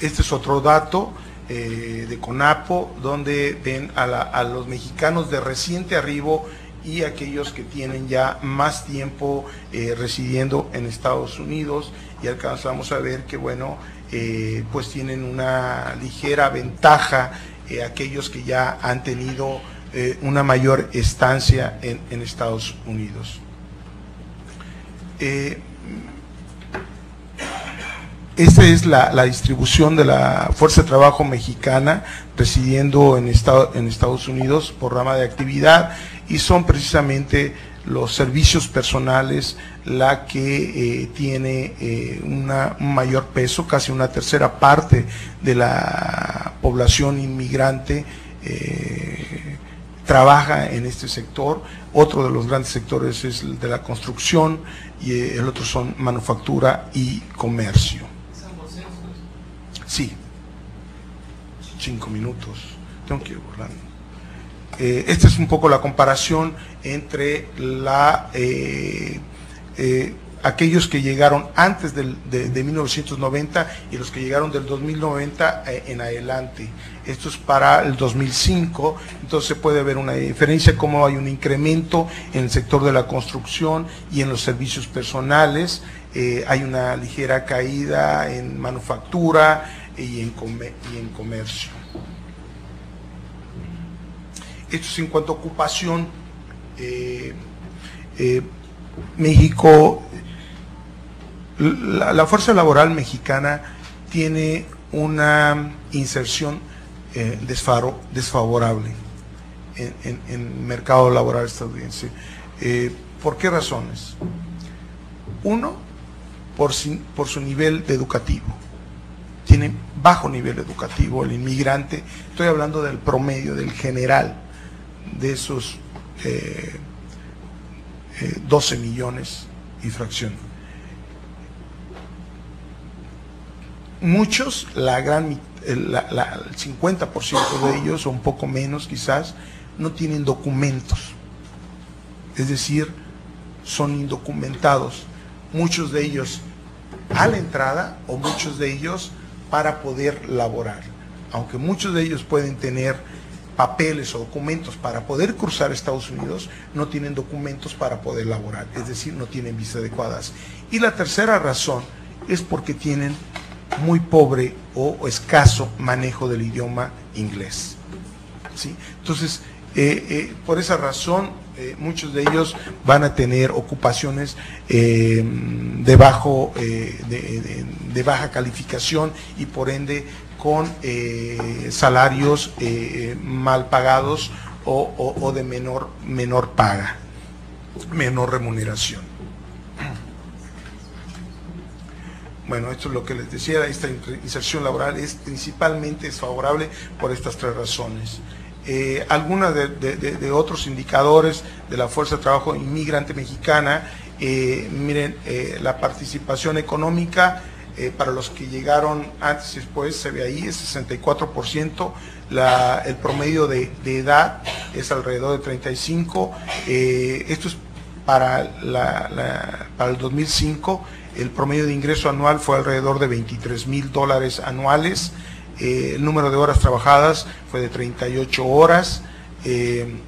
Este es otro dato de CONAPO, donde ven a los mexicanos de reciente arribo y aquellos que tienen ya más tiempo residiendo en Estados Unidos, y alcanzamos a ver que, bueno, pues tienen una ligera ventaja aquellos que ya han tenido una mayor estancia en Estados Unidos. Esta es la distribución de la fuerza de trabajo mexicana residiendo en Estados Unidos por rama de actividad, y son precisamente los servicios personales la que tiene un mayor peso, casi una tercera parte de la población inmigrante trabaja en este sector. Otro de los grandes sectores es el de la construcción y el otro son manufactura y comercio. Sí, 5 minutos, tengo que ir borrando. Esta es un poco la comparación entre aquellos que llegaron antes de 1990 y los que llegaron del 2090 en adelante. Esto es para el 2005, entonces se puede ver una diferencia, cómo hay un incremento en el sector de la construcción y en los servicios personales. Hay una ligera caída en manufactura y en comercio. Esto es en cuanto a ocupación. México, la fuerza laboral mexicana tiene una inserción desfavorable en el mercado laboral estadounidense. ¿Por qué razones? Uno, por su nivel educativo. Tiene bajo nivel educativo el inmigrante. Estoy hablando del promedio, del general, de esos 12 millones y fracción. Muchos, el 50% de ellos, o un poco menos quizás, no tienen documentos, es decir, son indocumentados. Muchos de ellos a la entrada o muchos de ellos para poder laborar. Aunque muchos de ellos pueden tener papeles o documentos para poder cruzar Estados Unidos, no tienen documentos para poder laborar, es decir, no tienen visas adecuadas. Y la tercera razón es porque tienen muy pobre o escaso manejo del idioma inglés, ¿sí? Entonces, por esa razón, muchos de ellos van a tener ocupaciones de baja calificación y por ende con salarios mal pagados o de menor paga, menor remuneración. Bueno, esto es lo que les decía, esta inserción laboral es principalmente desfavorable por estas tres razones. Algunas de otros indicadores de la fuerza de trabajo inmigrante mexicana, miren, la participación económica para los que llegaron antes y después se ve ahí, es 64%, el promedio de edad es alrededor de 35, esto es para el 2005, el promedio de ingreso anual fue alrededor de $23,000 anuales, el número de horas trabajadas fue de 38 horas, el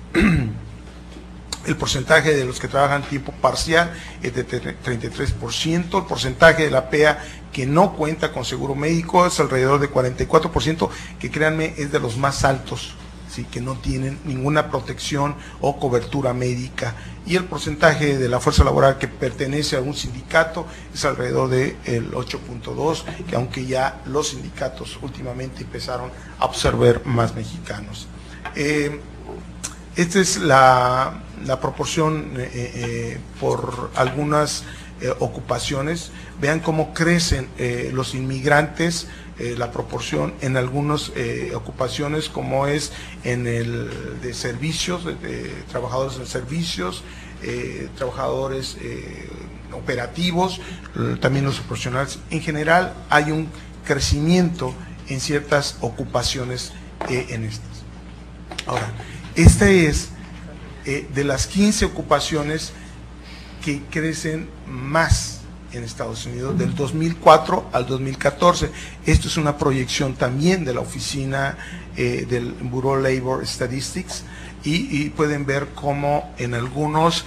porcentaje de los que trabajan tiempo parcial es de 33%, el porcentaje de la PEA que no cuenta con seguro médico es alrededor de 44%, que créanme es de los más altos, ¿sí? Que no tienen ninguna protección o cobertura médica, y el porcentaje de la fuerza laboral que pertenece a un sindicato es alrededor del 8.2%, que aunque ya los sindicatos últimamente empezaron a observar más mexicanos. Esta es la proporción por algunas ocupaciones. Vean cómo crecen los inmigrantes, la proporción en algunas ocupaciones, como es en el de servicios, de trabajadores en servicios, trabajadores operativos, también los profesionales. En general hay un crecimiento en ciertas ocupaciones en estas. Ahora, esta es de las 15 ocupaciones que crecen más en Estados Unidos del 2004 al 2014. Esto es una proyección también de la oficina del Bureau of Labor Statistics y pueden ver cómo en algunas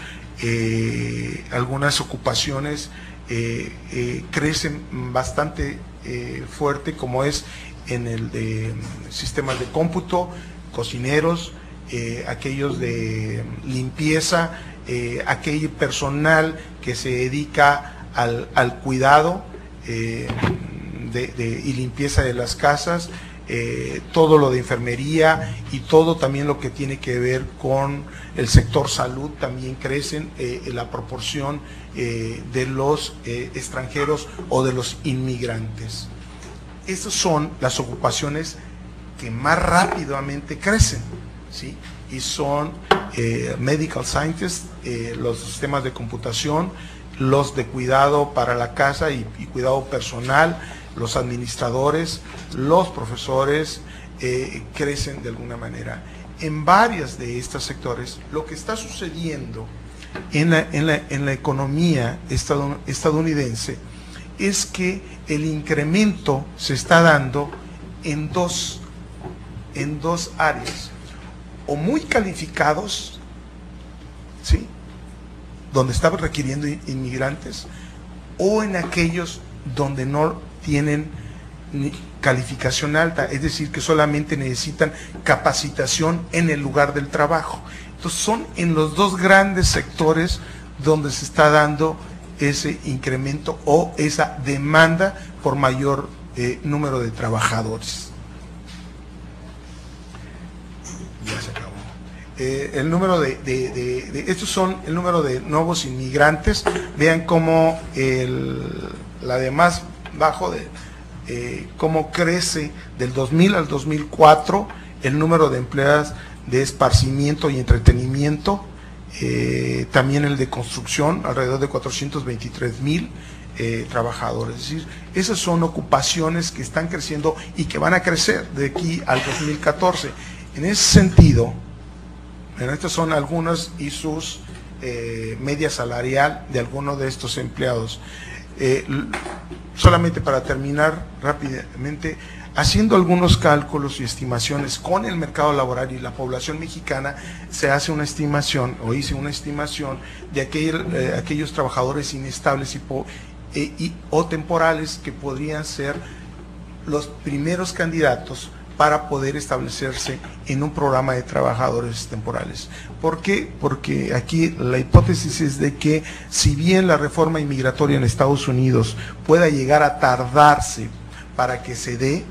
ocupaciones crecen bastante fuerte, como es en el de sistemas de cómputo, cocineros, aquellos de limpieza, aquel personal que se dedica al cuidado y limpieza de las casas, todo lo de enfermería y todo también lo que tiene que ver con el sector salud también crecen, la proporción de los extranjeros o de los inmigrantes. Estas son las ocupaciones que más rápidamente crecen, ¿sí? Y son medical scientists, los sistemas de computación, los de cuidado para la casa y cuidado personal, los administradores, los profesores, crecen de alguna manera. En varias de estos sectores, lo que está sucediendo en la economía estadounidense es que el incremento se está dando en dos áreas, o muy calificados, ¿sí?, donde están requiriendo inmigrantes, o en aquellos donde no tienen calificación alta, es decir, que solamente necesitan capacitación en el lugar del trabajo. Entonces son en los dos grandes sectores donde se está dando ese incremento o esa demanda por mayor número de trabajadores. Ya se acabó. El número estos son el número de nuevos inmigrantes. Vean cómo la de más bajo cómo crece del 2000 al 2004 el número de empleadas de esparcimiento y entretenimiento, también el de construcción, alrededor de 423,000 trabajadores. Es decir, esas son ocupaciones que están creciendo y que van a crecer de aquí al 2014. En ese sentido, estas son algunas y sus media salarial de algunos de estos empleados. Solamente para terminar rápidamente, haciendo algunos cálculos y estimaciones con el mercado laboral y la población mexicana, se hace una estimación, o hice una estimación de aquellos trabajadores inestables o temporales que podrían ser los primeros candidatos para poder establecerse en un programa de trabajadores temporales. ¿Por qué? Porque aquí la hipótesis es de que si bien la reforma inmigratoria en Estados Unidos pueda llegar a tardarse para que se dé,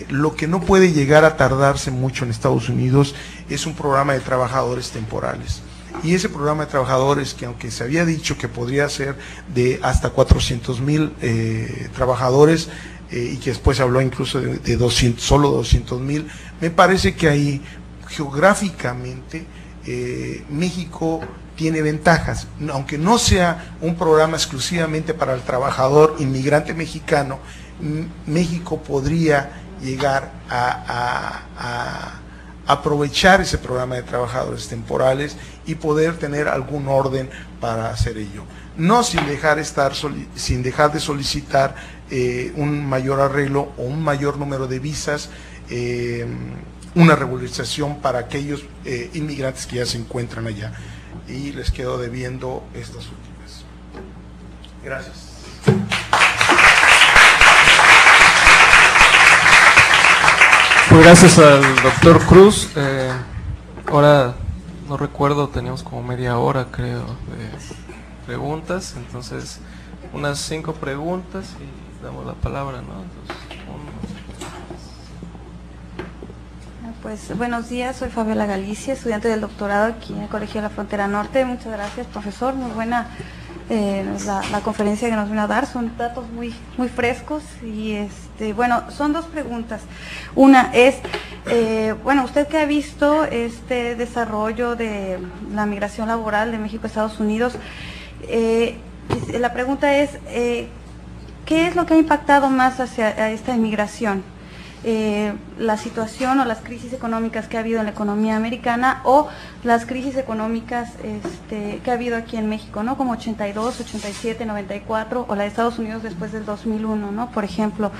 lo que no puede llegar a tardarse mucho en Estados Unidos es un programa de trabajadores temporales. Y ese programa de trabajadores, que aunque se había dicho que podría ser de hasta 400,000 trabajadores, y que después se habló incluso de solo 200,000, me parece que ahí geográficamente México tiene ventajas, aunque no sea un programa exclusivamente para el trabajador inmigrante mexicano. México podría llegar a aprovechar ese programa de trabajadores temporales y poder tener algún orden para hacer ello, no sin dejar de solicitar un mayor arreglo o un mayor número de visas, una regularización para aquellos inmigrantes que ya se encuentran allá. Y les quedo debiendo estas últimas. Gracias. Pues gracias al doctor Cruz. Ahora no recuerdo, teníamos como media hora, creo, de preguntas. Entonces, unas 5 preguntas y damos la palabra, ¿no? Entonces, Pues buenos días, soy Fabiola Galicia, estudiante del doctorado aquí en el Colegio de la Frontera Norte. Muchas gracias, profesor, muy buena la conferencia que nos vino a dar, son datos muy frescos. Y bueno, son 2 preguntas. Una es, bueno, usted que ha visto este desarrollo de la migración laboral de México a Estados Unidos, la pregunta es, ¿qué es lo que ha impactado más hacia esta inmigración? La situación o las crisis económicas que ha habido en la economía americana o las crisis económicas que ha habido aquí en México, ¿no? Como 82, 87, 94 o la de Estados Unidos después del 2001, ¿no? Por ejemplo,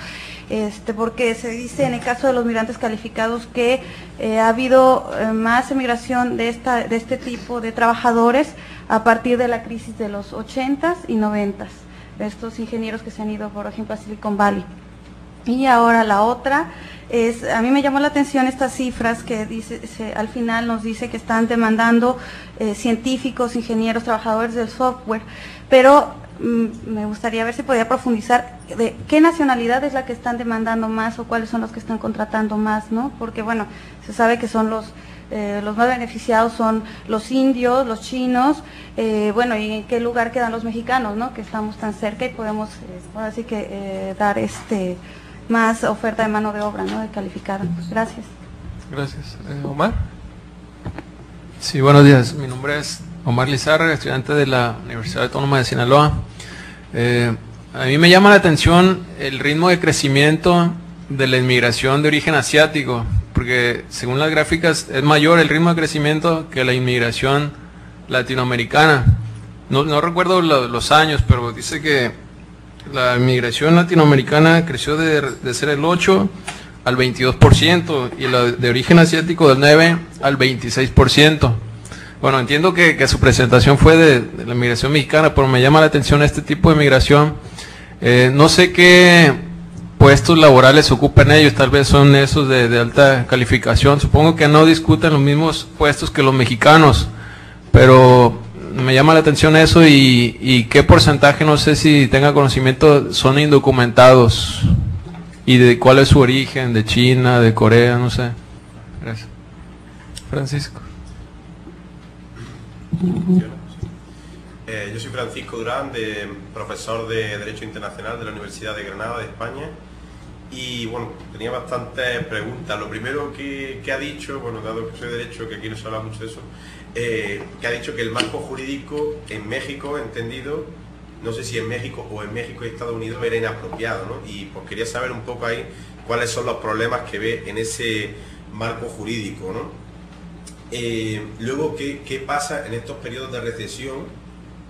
porque se dice en el caso de los migrantes calificados que ha habido más emigración de este tipo de trabajadores a partir de la crisis de los 80s y 90s, de estos ingenieros que se han ido, por ejemplo, a Silicon Valley. Y ahora la otra es, a mí me llamó la atención estas cifras que dice, al final nos dice que están demandando científicos, ingenieros, trabajadores del software, pero me gustaría ver si podía profundizar de qué nacionalidad es la que están demandando más o cuáles son los que están contratando más, ¿no? Porque bueno, se sabe que son los más beneficiados son los indios, los chinos, bueno, y en qué lugar quedan los mexicanos, ¿no? Que estamos tan cerca y podemos, ahora sí que dar más oferta de mano de obra, ¿no? De calificada. Pues gracias. Gracias. Omar. Sí, buenos días. Mi nombre es Omar Lizárraga, estudiante de la Universidad Autónoma de Sinaloa. A mí me llama la atención el ritmo de crecimiento de la inmigración de origen asiático, porque según las gráficas es mayor el ritmo de crecimiento que la inmigración latinoamericana. No recuerdo los años, pero dice que la inmigración latinoamericana creció de ser el 8 al 22% y la de origen asiático del 9 al 26%. Bueno, entiendo que su presentación fue de la inmigración mexicana, pero me llama la atención este tipo de migración. No sé qué puestos laborales ocupan ellos, tal vez son esos de alta calificación. Supongo que no discuten los mismos puestos que los mexicanos, pero me llama la atención eso y qué porcentaje, no sé si tenga conocimiento, son indocumentados y de cuál es su origen, de China, de Corea, no sé. Gracias. Francisco. Yo soy Francisco Durán, profesor de Derecho Internacional de la Universidad de Granada de España, y bueno, tenía bastantes preguntas. Lo primero que ha dicho, bueno, dado que soy de Derecho, que aquí no se habla mucho de eso, que ha dicho que el marco jurídico en México, entendido, no sé si en México o en México y Estados Unidos, era inapropiado, ¿no? Y pues quería saber un poco ahí cuáles son los problemas que ve en ese marco jurídico, ¿no? Luego, ¿qué pasa en estos periodos de recesión,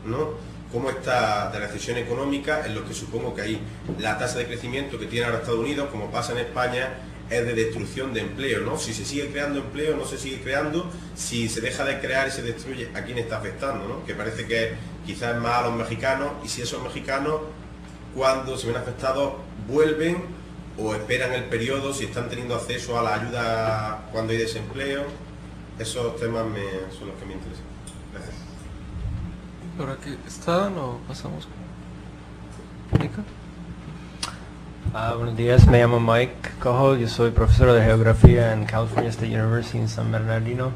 ¿no? ¿Cómo está de recesión económica, en lo que supongo que ahí la tasa de crecimiento que tiene ahora Estados Unidos, como pasa en España, es de destrucción de empleo, ¿no? Si se sigue creando empleo, no se sigue creando, si se deja de crear y se destruye, ¿a quién está afectando, no? Que parece que quizás es más a los mexicanos, y si esos mexicanos, cuando se ven afectados, vuelven o esperan el periodo, si están teniendo acceso a la ayuda cuando hay desempleo. Esos temas son los que me interesan. Gracias. ¿Ahora qué estaban o pasamos con Mónica? Buenos días, me llamo Mike Cojo, yo soy profesor de geografía en California State University en San Bernardino.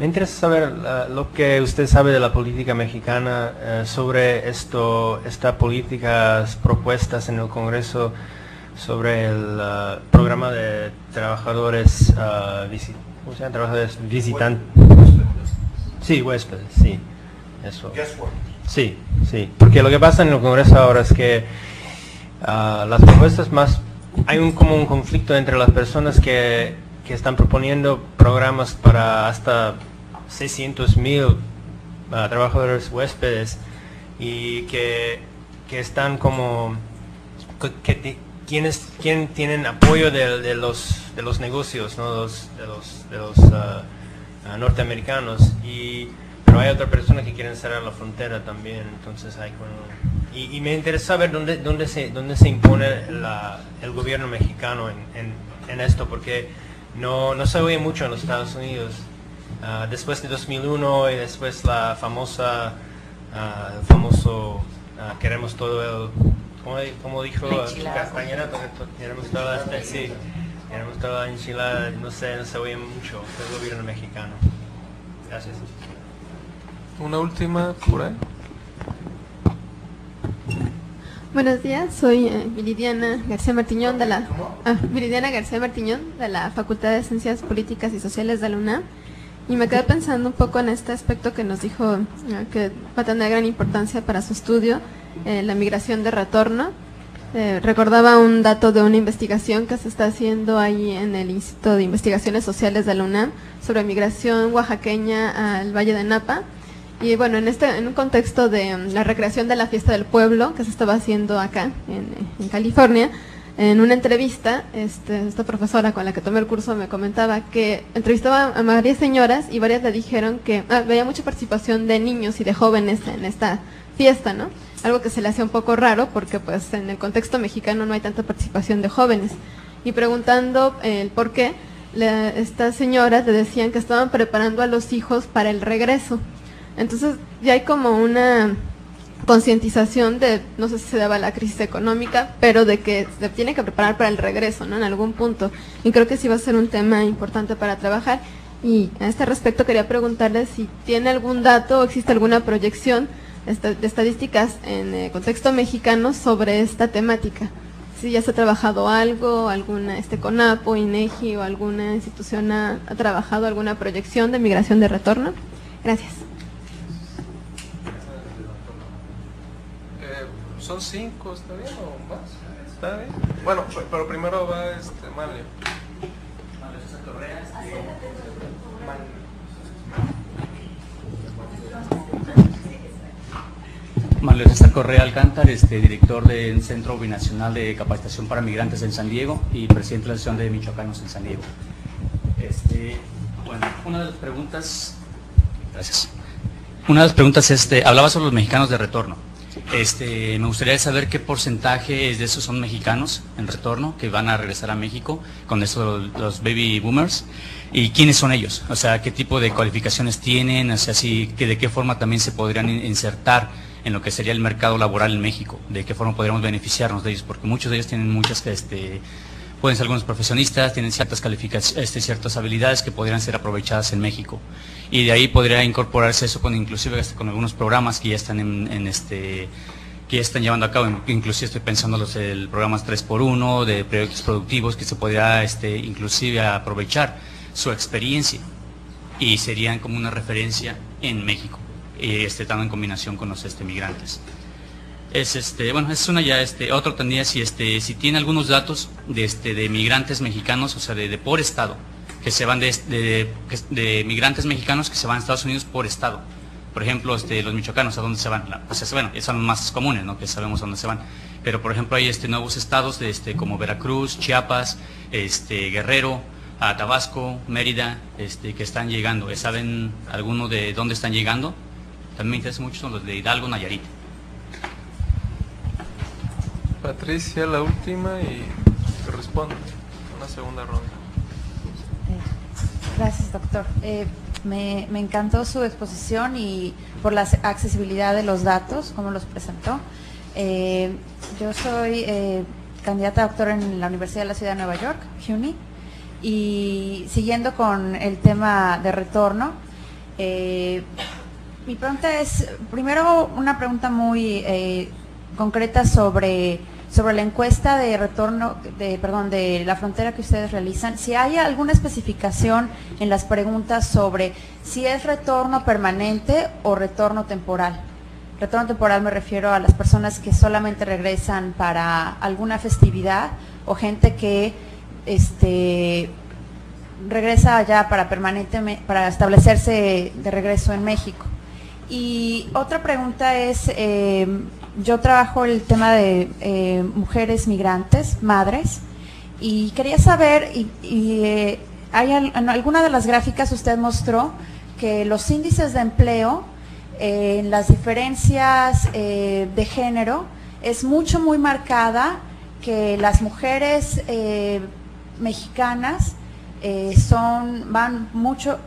Me interesa saber lo que usted sabe de la política mexicana sobre estas políticas propuestas en el Congreso sobre el programa de trabajadores ¿cómo se llama? Trabajadores visitantes. Sí, huéspedes, sí. Eso. Sí, sí. Porque lo que pasa en el Congreso ahora es que las propuestas más... Hay como un conflicto entre las personas que están proponiendo programas para hasta 600,000 trabajadores huéspedes y que están como... ¿Quién tienen apoyo de los negocios, ¿no? de los norteamericanos, pero hay otra persona que quieren cerrar la frontera también, entonces hay y me interesa saber dónde se impone el gobierno mexicano en esto, porque no se oye mucho en los Estados Unidos. Después de 2001 y después el famoso queremos todo el... Como dijo Castañeda, queremos toda la enchilada, no se oye mucho del gobierno mexicano. Gracias. Una última por ahí. Buenos días, soy Viridiana García Martiñón de la Facultad de Ciencias Políticas y Sociales de la UNAM, y me quedé pensando un poco en este aspecto que nos dijo que va a tener gran importancia para su estudio, la migración de retorno. Recordaba un dato de una investigación que se está haciendo ahí en el Instituto de Investigaciones Sociales de la UNAM sobre migración oaxaqueña al Valle de Napa. Y bueno, en un contexto de la recreación de la fiesta del pueblo que se estaba haciendo acá en California, en una entrevista, esta profesora con la que tomé el curso me comentaba que entrevistaba a varias señoras y varias le dijeron que veía mucha participación de niños y de jóvenes en esta fiesta, ¿no? Algo que se le hacía un poco raro porque pues en el contexto mexicano no hay tanta participación de jóvenes. Y preguntando el por qué, estas señoras le decían que estaban preparando a los hijos para el regreso. Entonces ya hay como una concientización de, no sé si se daba la crisis económica, pero de que se tiene que preparar para el regreso, ¿no? En algún punto. Y creo que sí va a ser un tema importante para trabajar. Y a este respecto quería preguntarle si tiene algún dato o existe alguna proyección de estadísticas en contexto mexicano sobre esta temática. Si ya se ha trabajado algo, alguna CONAPO, INEGI o alguna institución ha trabajado alguna proyección de migración de retorno. Gracias. ¿Son 5? ¿Está bien o más? ¿Está bien? Bueno, pero primero va Manlio. Manuel César Correa Alcántar, director del Centro Binacional de Capacitación para Migrantes en San Diego y presidente de la Asociación de Michoacanos en San Diego. Bueno, una de las preguntas, gracias. Una de las preguntas hablaba sobre los mexicanos de retorno. Me gustaría saber qué porcentaje de esos son mexicanos en retorno que van a regresar a México con eso los baby boomers y quiénes son ellos, o sea, qué tipo de cualificaciones tienen, o sea, de qué forma también se podrían insertar en lo que sería el mercado laboral en México, de qué forma podríamos beneficiarnos de ellos, porque muchos de ellos tienen muchas, pueden ser algunos profesionistas, tienen ciertas calificaciones, ciertas habilidades que podrían ser aprovechadas en México, y de ahí podría incorporarse eso inclusive con algunos programas que ya están que ya están llevando a cabo, inclusive estoy pensando los programas 3x1 de proyectos productivos que se podría inclusive aprovechar su experiencia y serían como una referencia en México. Estando en combinación con los migrantes. Bueno, es una ya, otro tendría si tiene algunos datos de migrantes mexicanos, o sea, de por estado, que se van de migrantes mexicanos que se van a Estados Unidos por estado. Por ejemplo, los michoacanos, ¿a dónde se van? Bueno, son los más comunes, ¿no? Que sabemos a dónde se van. Pero, por ejemplo, hay nuevos estados como Veracruz, Chiapas, Guerrero, a Tabasco, Mérida, que están llegando. ¿Saben alguno de dónde están llegando? También me interesa mucho son los de Hidalgo, Nayarit. Patricia, la última y que responde. Una segunda ronda. Gracias, doctor. Me encantó su exposición y por la accesibilidad de los datos, como los presentó. Yo soy candidata a doctor en la Universidad de la Ciudad de Nueva York, CUNY, y siguiendo con el tema de retorno, mi pregunta es, primero, una pregunta muy concreta sobre la encuesta de retorno, de la frontera que ustedes realizan. Si hay alguna especificación en las preguntas sobre si es retorno permanente o retorno temporal. Retorno temporal me refiero a las personas que solamente regresan para alguna festividad o gente que regresa allá para establecerse de regreso en México. Y otra pregunta es, yo trabajo el tema de mujeres migrantes, madres, y quería saber, en alguna de las gráficas usted mostró que los índices de empleo, las diferencias de género, es muy marcada, que las mujeres mexicanas van mucho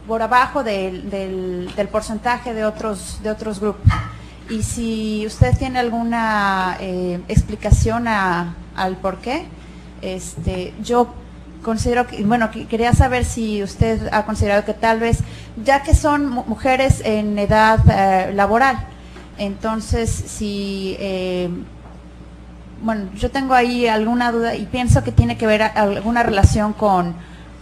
por abajo del porcentaje de otros grupos. Y si usted tiene alguna explicación al por qué, yo considero que, quería saber si usted ha considerado que tal vez, ya que son mujeres en edad laboral, entonces si yo tengo ahí alguna duda y pienso que tiene que ver alguna relación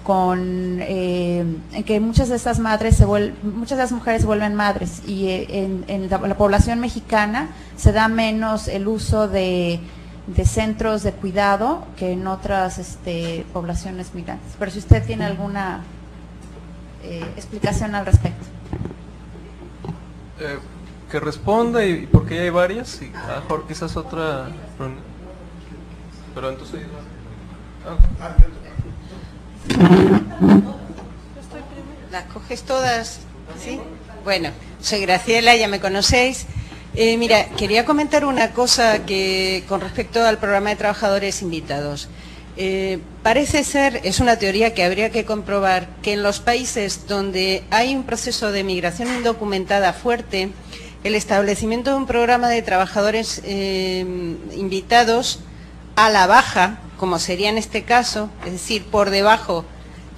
en que muchas de estas muchas de las mujeres se vuelven madres y en la población mexicana se da menos el uso de centros de cuidado que en otras poblaciones migrantes. Pero si usted tiene alguna explicación al respecto. Que responda y porque ya hay varias y a lo mejor quizás otra, pero entonces ¿las coges todas? ¿Sí? Bueno, soy Graciela, ya me conocéis. Mira, quería comentar una cosa que con respecto al programa de trabajadores invitados. Parece ser, es una teoría que habría que comprobar, que en los países donde hay un proceso de migración indocumentada fuerte, el establecimiento de un programa de trabajadores invitados a la baja, como sería en este caso, es decir, por debajo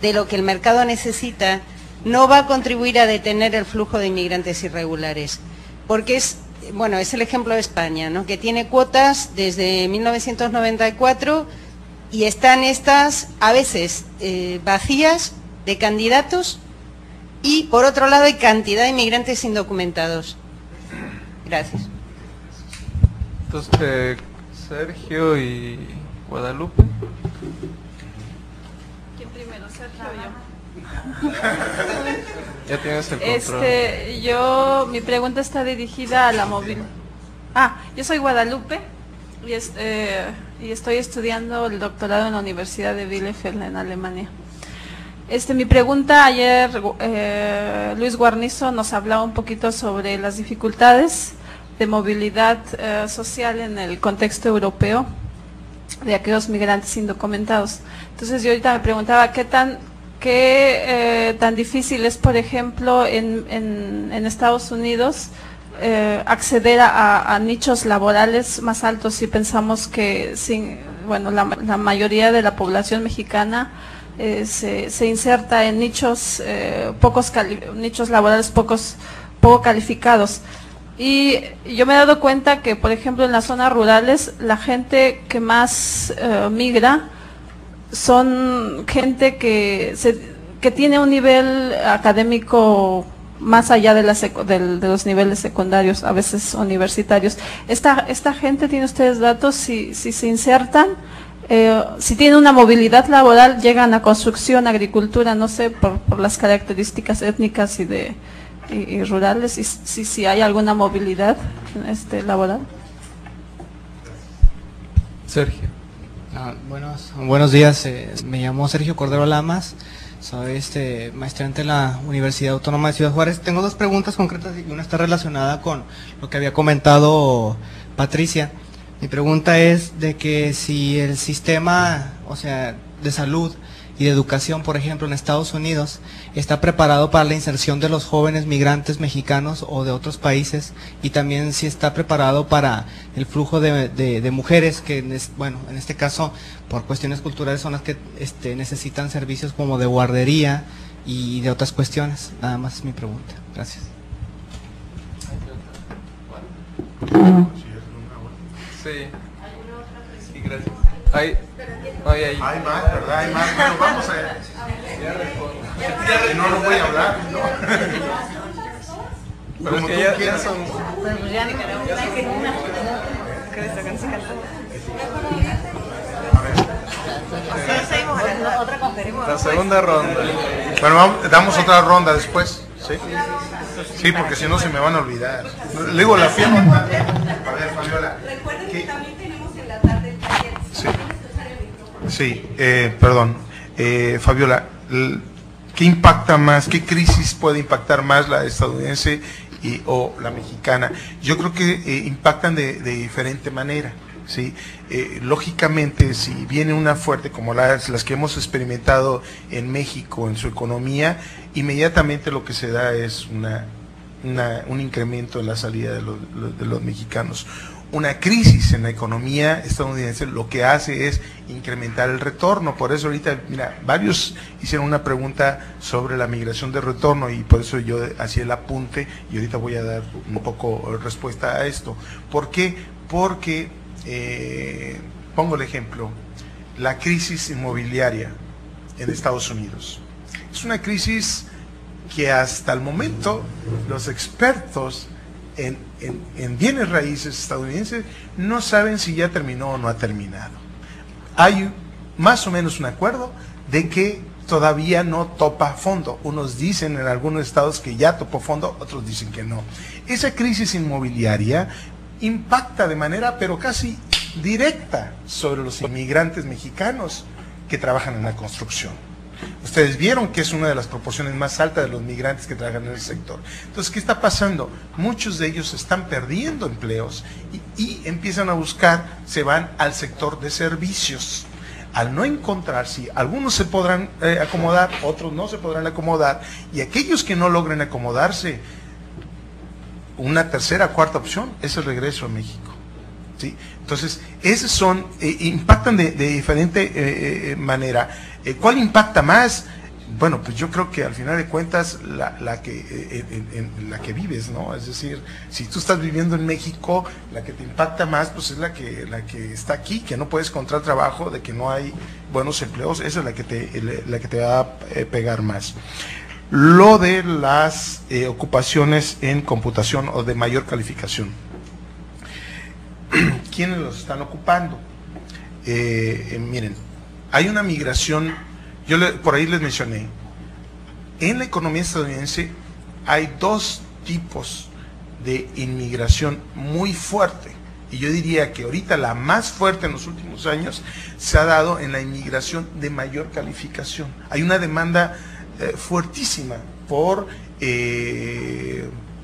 de lo que el mercado necesita, no va a contribuir a detener el flujo de inmigrantes irregulares, porque es el ejemplo de España, ¿no?, que tiene cuotas desde 1994 y están estas a veces vacías de candidatos, y por otro lado hay cantidad de inmigrantes indocumentados. Gracias. Entonces, Sergio y Guadalupe. ¿Quién primero, Sergio o yo? Ya tienes el control. Mi pregunta está dirigida a la movilidad. Yo soy Guadalupe y estoy estudiando el doctorado en la Universidad de Bielefeld en Alemania. Mi pregunta, ayer Luis Guarnizo nos hablaba un poquito sobre las dificultades de movilidad social en el contexto europeo de aquellos migrantes indocumentados. Entonces yo ahorita me preguntaba qué tan difícil es, por ejemplo, en Estados Unidos acceder a nichos laborales más altos, si pensamos que la mayoría de la población mexicana se inserta en nichos laborales poco calificados. Y yo me he dado cuenta que, por ejemplo, en las zonas rurales, la gente que más migra son gente que tiene un nivel académico más allá de los niveles secundarios, a veces universitarios. Esta gente, ¿tiene ustedes datos si se insertan? Si tienen una movilidad laboral, llegan a construcción, agricultura, no sé, por las características étnicas y rurales, y si hay alguna movilidad laboral. Sergio. Buenos días, me llamo Sergio Cordero Lamas, soy maestrante en la Universidad Autónoma de Ciudad Juárez. Tengo dos preguntas concretas y una está relacionada con lo que había comentado Patricia. Mi pregunta es de que si el sistema, de salud y de educación, por ejemplo, en Estados Unidos, está preparado para la inserción de los jóvenes migrantes mexicanos o de otros países, y también si está preparado para el flujo de mujeres que, en este caso, por cuestiones culturales, son las que necesitan servicios como de guardería y de otras cuestiones. Nada más es mi pregunta. Gracias. Sí. Sí, gracias. Hay más, ¿verdad? Hay más. Bueno, vamos a ver. No, no voy a hablar, ¿no? Pero es que ya son... La segunda ronda. Bueno, damos otra ronda después, ¿sí? Sí, porque si no se me van a olvidar. Le digo la firma. A ver, Fabiola. Recuerden que también tenemos en la tarde el taller. Sí, perdón. Fabiola, ¿qué impacta más? ¿Qué crisis puede impactar más, la estadounidense o la mexicana? Yo creo que impactan de diferente manera. ¿Sí? Lógicamente, si viene una fuerte como las que hemos experimentado en México en su economía, inmediatamente lo que se da es un incremento en la salida de los mexicanos. Una crisis en la economía estadounidense lo que hace es incrementar el retorno. Por eso ahorita, mira, varios hicieron una pregunta sobre la migración de retorno, y por eso yo hacía el apunte, y ahorita voy a dar un poco respuesta a esto. ¿Por qué? Porque pongo el ejemplo, la crisis inmobiliaria en Estados Unidos. Es una crisis que hasta el momento los expertos en bienes raíces estadounidenses no saben si ya terminó o no ha terminado. Hay más o menos un acuerdo de que todavía no topa fondo. Unos dicen en algunos estados que ya topó fondo, otros dicen que no. Esa crisis inmobiliaria impacta de manera pero casi directa sobre los inmigrantes mexicanos que trabajan en la construcción. Ustedes vieron que es una de las proporciones más altas de los migrantes que trabajan en el sector. Entonces, ¿qué está pasando? Muchos de ellos están perdiendo empleos y empiezan a buscar, se van al sector de servicios. Al no encontrar, sí, algunos se podrán acomodar, otros no se podrán acomodar, y aquellos que no logren acomodarse, una tercera, cuarta opción es el regreso a México. ¿Sí? Entonces, esos son, impactan de diferente manera. ¿Cuál impacta más? Bueno, pues yo creo que al final de cuentas la que vives, ¿no? Es decir, si tú estás viviendo en México, la que te impacta más, pues es la que está aquí, que no puedes encontrar trabajo, de que no hay buenos empleos, esa es la que te va a pegar más. Lo de las ocupaciones en computación o de mayor calificación. ¿Quiénes los están ocupando? Miren, hay una migración, por ahí les mencioné, en la economía estadounidense hay dos tipos de inmigración muy fuerte, y yo diría que ahorita la más fuerte en los últimos años se ha dado en la inmigración de mayor calificación. Hay una demanda fuertísima por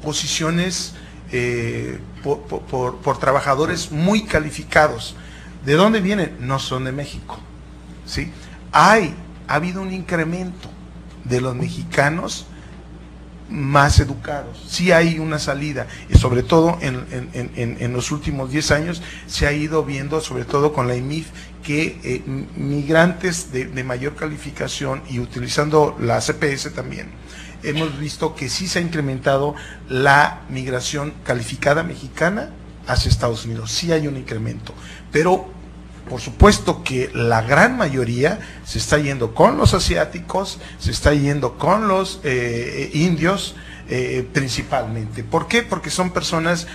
posiciones, por trabajadores muy calificados. ¿De dónde vienen? No son de México, ¿sí? Ha habido un incremento de los mexicanos más educados. Sí hay una salida, y sobre todo en los últimos 10 años se ha ido viendo, sobre todo con la IMIF, que migrantes de mayor calificación y utilizando la CPS también, hemos visto que sí se ha incrementado la migración calificada mexicana hacia Estados Unidos. Sí hay un incremento, pero por supuesto que la gran mayoría se está yendo con los asiáticos, se está yendo con los indios principalmente. ¿Por qué? Porque son personas,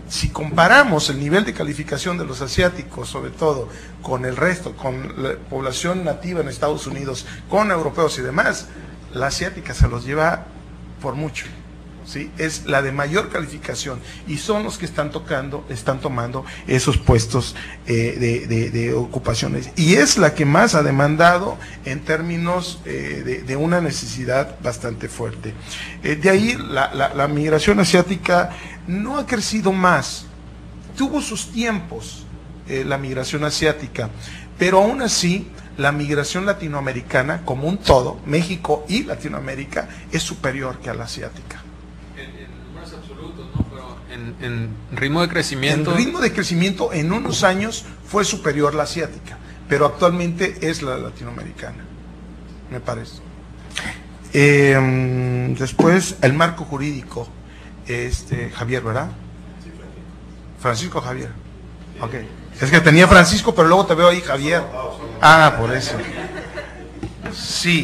si comparamos el nivel de calificación de los asiáticos, sobre todo, con el resto, con la población nativa en Estados Unidos, con europeos y demás, la asiática se los lleva por mucho, ¿sí? Es la de mayor calificación y son los que están tomando esos puestos de ocupaciones, y es la que más ha demandado en términos de una necesidad bastante fuerte. De ahí la migración asiática no ha crecido más, tuvo sus tiempos la migración asiática, pero aún así la migración latinoamericana como un todo, México y Latinoamérica, es superior que a la asiática. En números absolutos, ¿no? Pero en ritmo de crecimiento. En ritmo de crecimiento en unos años fue superior la asiática, pero actualmente es la latinoamericana, me parece. Después, el marco jurídico, Javier, ¿verdad? Francisco Javier. Ok. Es que tenía Francisco, pero luego te veo ahí, Javier. Ah, por eso. Sí.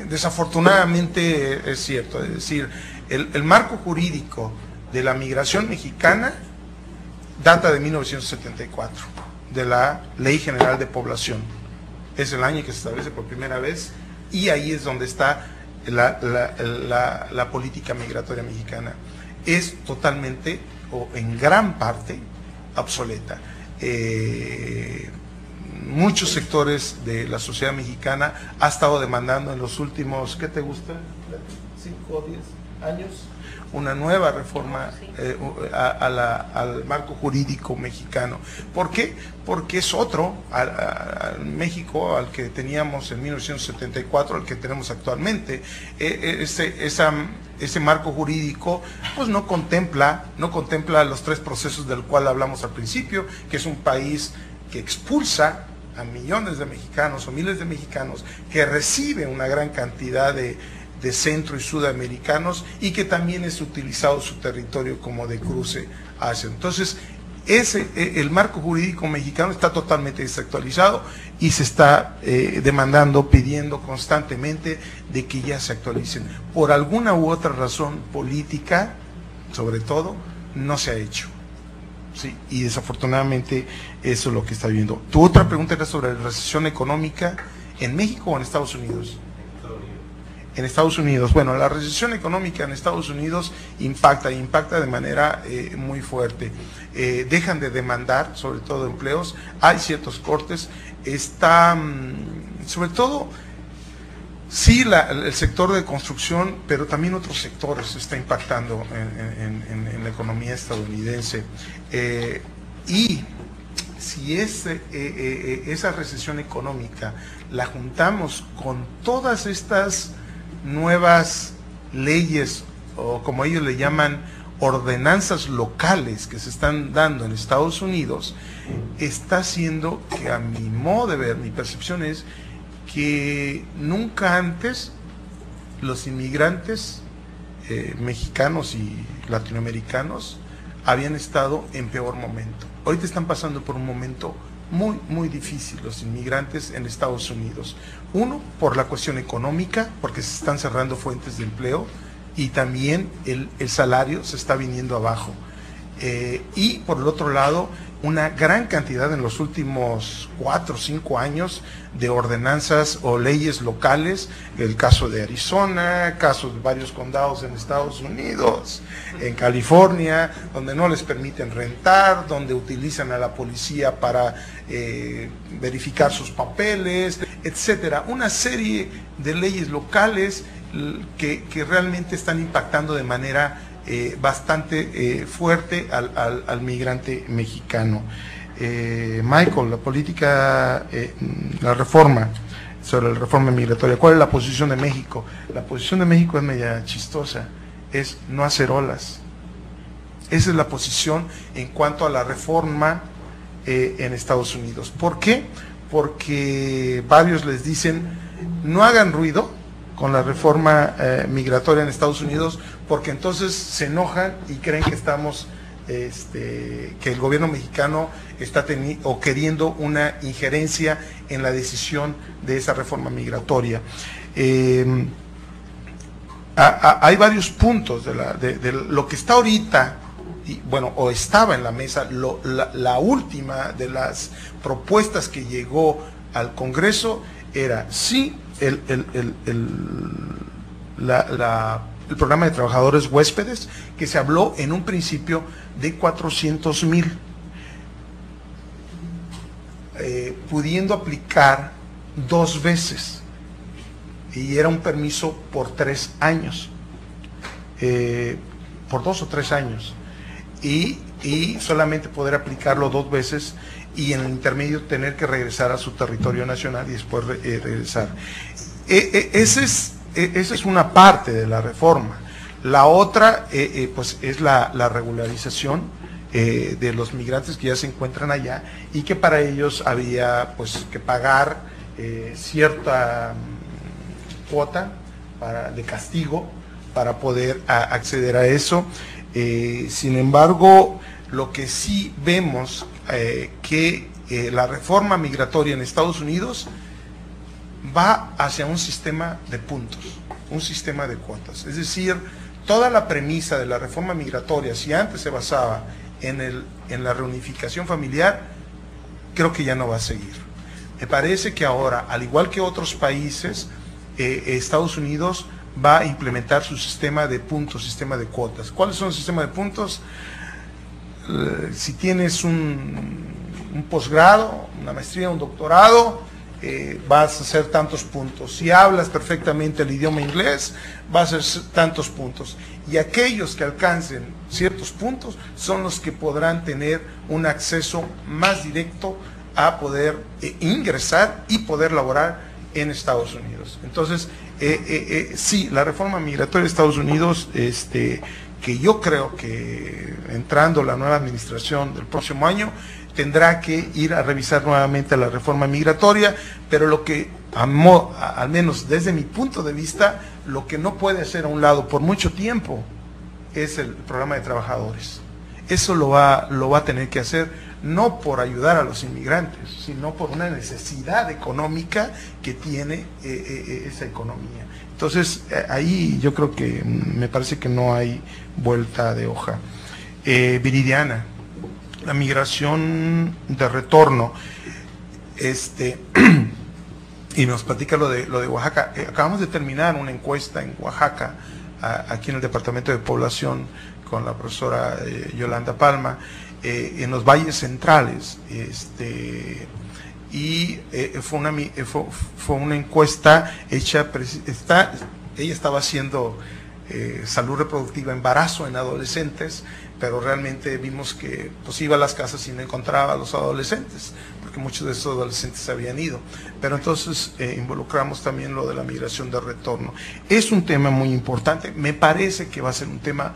Desafortunadamente es cierto. Es decir, el marco jurídico de la migración mexicana data de 1974, de la Ley General de Población. Es el año en que se establece por primera vez, y ahí es donde está la política migratoria mexicana. Es totalmente, o en gran parte, obsoleta. Muchos sectores de la sociedad mexicana ha estado demandando en los últimos, ¿qué te gusta? 5 o 10 años, una nueva reforma al marco jurídico mexicano. ¿Por qué? Porque es otro al México al que teníamos en 1974, al que tenemos actualmente. Ese marco jurídico pues no contempla los 3 procesos del cual hablamos al principio, que es un país que expulsa a millones de mexicanos o miles de mexicanos, que recibe una gran cantidad de centro y sudamericanos, y que también es utilizado su territorio como de cruce hacia. Entonces, el marco jurídico mexicano está totalmente desactualizado y se está pidiendo constantemente de que ya se actualicen. Por alguna u otra razón política, sobre todo, no se ha hecho. Sí, y desafortunadamente eso es lo que está viendo. Tu otra pregunta era sobre la recesión económica en México o en Estados Unidos. En Estados Unidos. Bueno, la recesión económica en Estados Unidos impacta de manera muy fuerte. Dejan de demandar, sobre todo empleos, hay ciertos cortes, sobre todo, sí, el sector de construcción, pero también otros sectores está impactando en la economía estadounidense. Y si esa recesión económica la juntamos con todas estas nuevas leyes o como ellos le llaman, ordenanzas locales que se están dando en Estados Unidos, está haciendo que, a mi modo de ver, mi percepción es que nunca antes los inmigrantes mexicanos y latinoamericanos habían estado en peor momento. Ahorita están pasando por un momento muy, muy difícil los inmigrantes en Estados Unidos. Uno, por la cuestión económica, porque se están cerrando fuentes de empleo, y también el salario se está viniendo abajo. Y por el otro lado, una gran cantidad en los últimos 4 o 5 años de ordenanzas o leyes locales, el caso de Arizona, casos de varios condados en Estados Unidos, en California, donde no les permiten rentar, donde utilizan a la policía para verificar sus papeles, etcétera. Una serie de leyes locales que realmente están impactando de manera bastante fuerte al migrante mexicano. Michael, la política, la reforma, sobre la reforma migratoria, ¿cuál es la posición de México? La posición de México es media chistosa, es no hacer olas. Esa es la posición en cuanto a la reforma en Estados Unidos. ¿Por qué? Porque varios les dicen, no hagan ruido con la reforma migratoria en Estados Unidos, porque entonces se enojan y creen que estamos, que el gobierno mexicano está queriendo una injerencia en la decisión de esa reforma migratoria. Hay varios puntos de lo que está ahorita, o estaba en la mesa, la última de las propuestas que llegó al Congreso era sí el programa de trabajadores huéspedes, que se habló en un principio de 400,000, pudiendo aplicar 2 veces, y era un permiso por 3 años, por 2 o 3 años, y solamente poder aplicarlo 2 veces, y en el intermedio tener que regresar a su territorio nacional y después regresar. Esa es una parte de la reforma. La otra pues es la regularización de los migrantes que ya se encuentran allá, y que para ellos había pues que pagar cierta cuota de castigo para poder acceder a eso. Sin embargo, lo que sí vemos que la reforma migratoria en Estados Unidos va hacia un sistema de puntos, un sistema de cuotas. Es decir, toda la premisa de la reforma migratoria, si antes se basaba en la reunificación familiar, creo que ya no va a seguir. Me parece que ahora, al igual que otros países, Estados Unidos va a implementar su sistema de puntos, sistema de cuotas. ¿Cuáles son los sistemas de puntos? Si tienes un posgrado, una maestría, un doctorado, vas a hacer tantos puntos. Si hablas perfectamente el idioma inglés, vas a hacer tantos puntos. Y aquellos que alcancen ciertos puntos son los que podrán tener un acceso más directo a poder ingresar y poder laborar en Estados Unidos. Entonces, sí, la reforma migratoria de Estados Unidos, que yo creo que entrando la nueva administración del próximo año, tendrá que ir a revisar nuevamente la reforma migratoria, pero lo que, al menos desde mi punto de vista, lo que no puede hacer a un lado por mucho tiempo es el programa de trabajadores. Eso lo va a tener que hacer, no por ayudar a los inmigrantes, sino por una necesidad económica que tiene esa economía. Entonces, ahí yo creo que me parece que no hay vuelta de hoja. Viridiana, la migración de retorno, y nos platica lo de Oaxaca. Acabamos de terminar una encuesta en Oaxaca, aquí en el Departamento de Población, con la profesora Yolanda Palma, en los valles centrales, y fue una encuesta hecha, ella estaba haciendo salud reproductiva, embarazo en adolescentes, pero realmente vimos que pues iba a las casas y no encontraba a los adolescentes, porque muchos de esos adolescentes se habían ido. Pero entonces involucramos también lo de la migración de retorno. Es un tema muy importante, me parece que va a ser un tema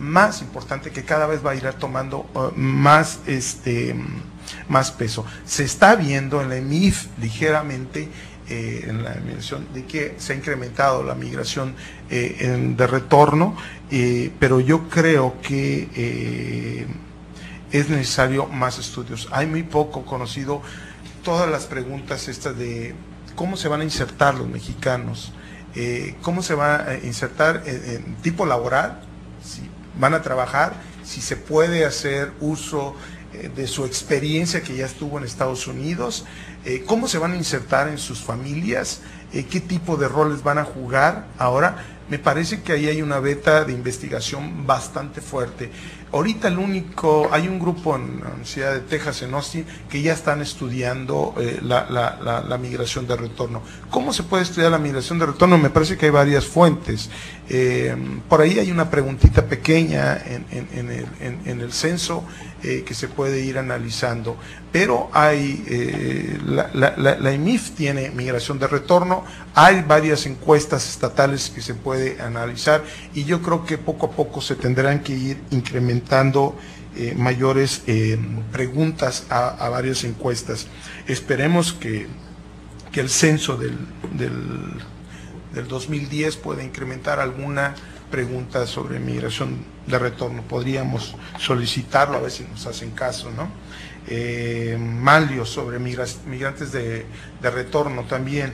más importante, que cada vez va a ir tomando más peso. Se está viendo en la EMIF ligeramente en la migración de que se ha incrementado la migración de retorno, pero yo creo que es necesario más estudios. Hay muy poco conocido todas las preguntas estas de cómo se van a insertar los mexicanos, cómo se va a insertar en tipo laboral, si van a trabajar, si se puede hacer uso de su experiencia que ya estuvo en Estados Unidos, cómo se van a insertar en sus familias, qué tipo de roles van a jugar. Ahora, me parece que ahí hay una beta de investigación bastante fuerte. Ahorita hay un grupo en la Universidad de Texas, en Austin, que ya están estudiando la migración de retorno. ¿Cómo se puede estudiar la migración de retorno? Me parece que hay varias fuentes. Por ahí hay una preguntita pequeña en el censo que se puede ir analizando, pero hay la EMIF tiene migración de retorno, hay varias encuestas estatales que se puede analizar, y yo creo que poco a poco se tendrán que ir incrementando mayores preguntas a varias encuestas. Esperemos que el censo del 2010 pueda incrementar alguna pregunta sobre migración de retorno. Podríamos solicitarlo, a ver si nos hacen caso, ¿no? Malio, sobre migrantes de retorno también,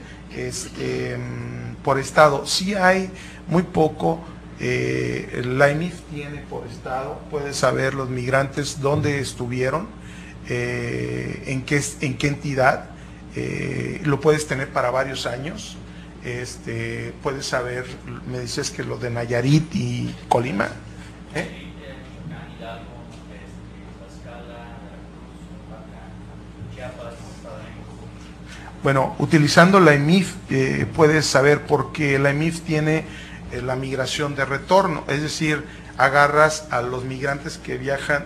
por estado. Sí hay muy poco, la EMIF tiene por estado, puedes saber los migrantes dónde estuvieron, en qué entidad, lo puedes tener para varios años. Puedes saber, me dices que lo de Nayarit y Colima, Bueno, utilizando la EMIF puedes saber, porque la EMIF tiene la migración de retorno, es decir, agarras a los migrantes que viajan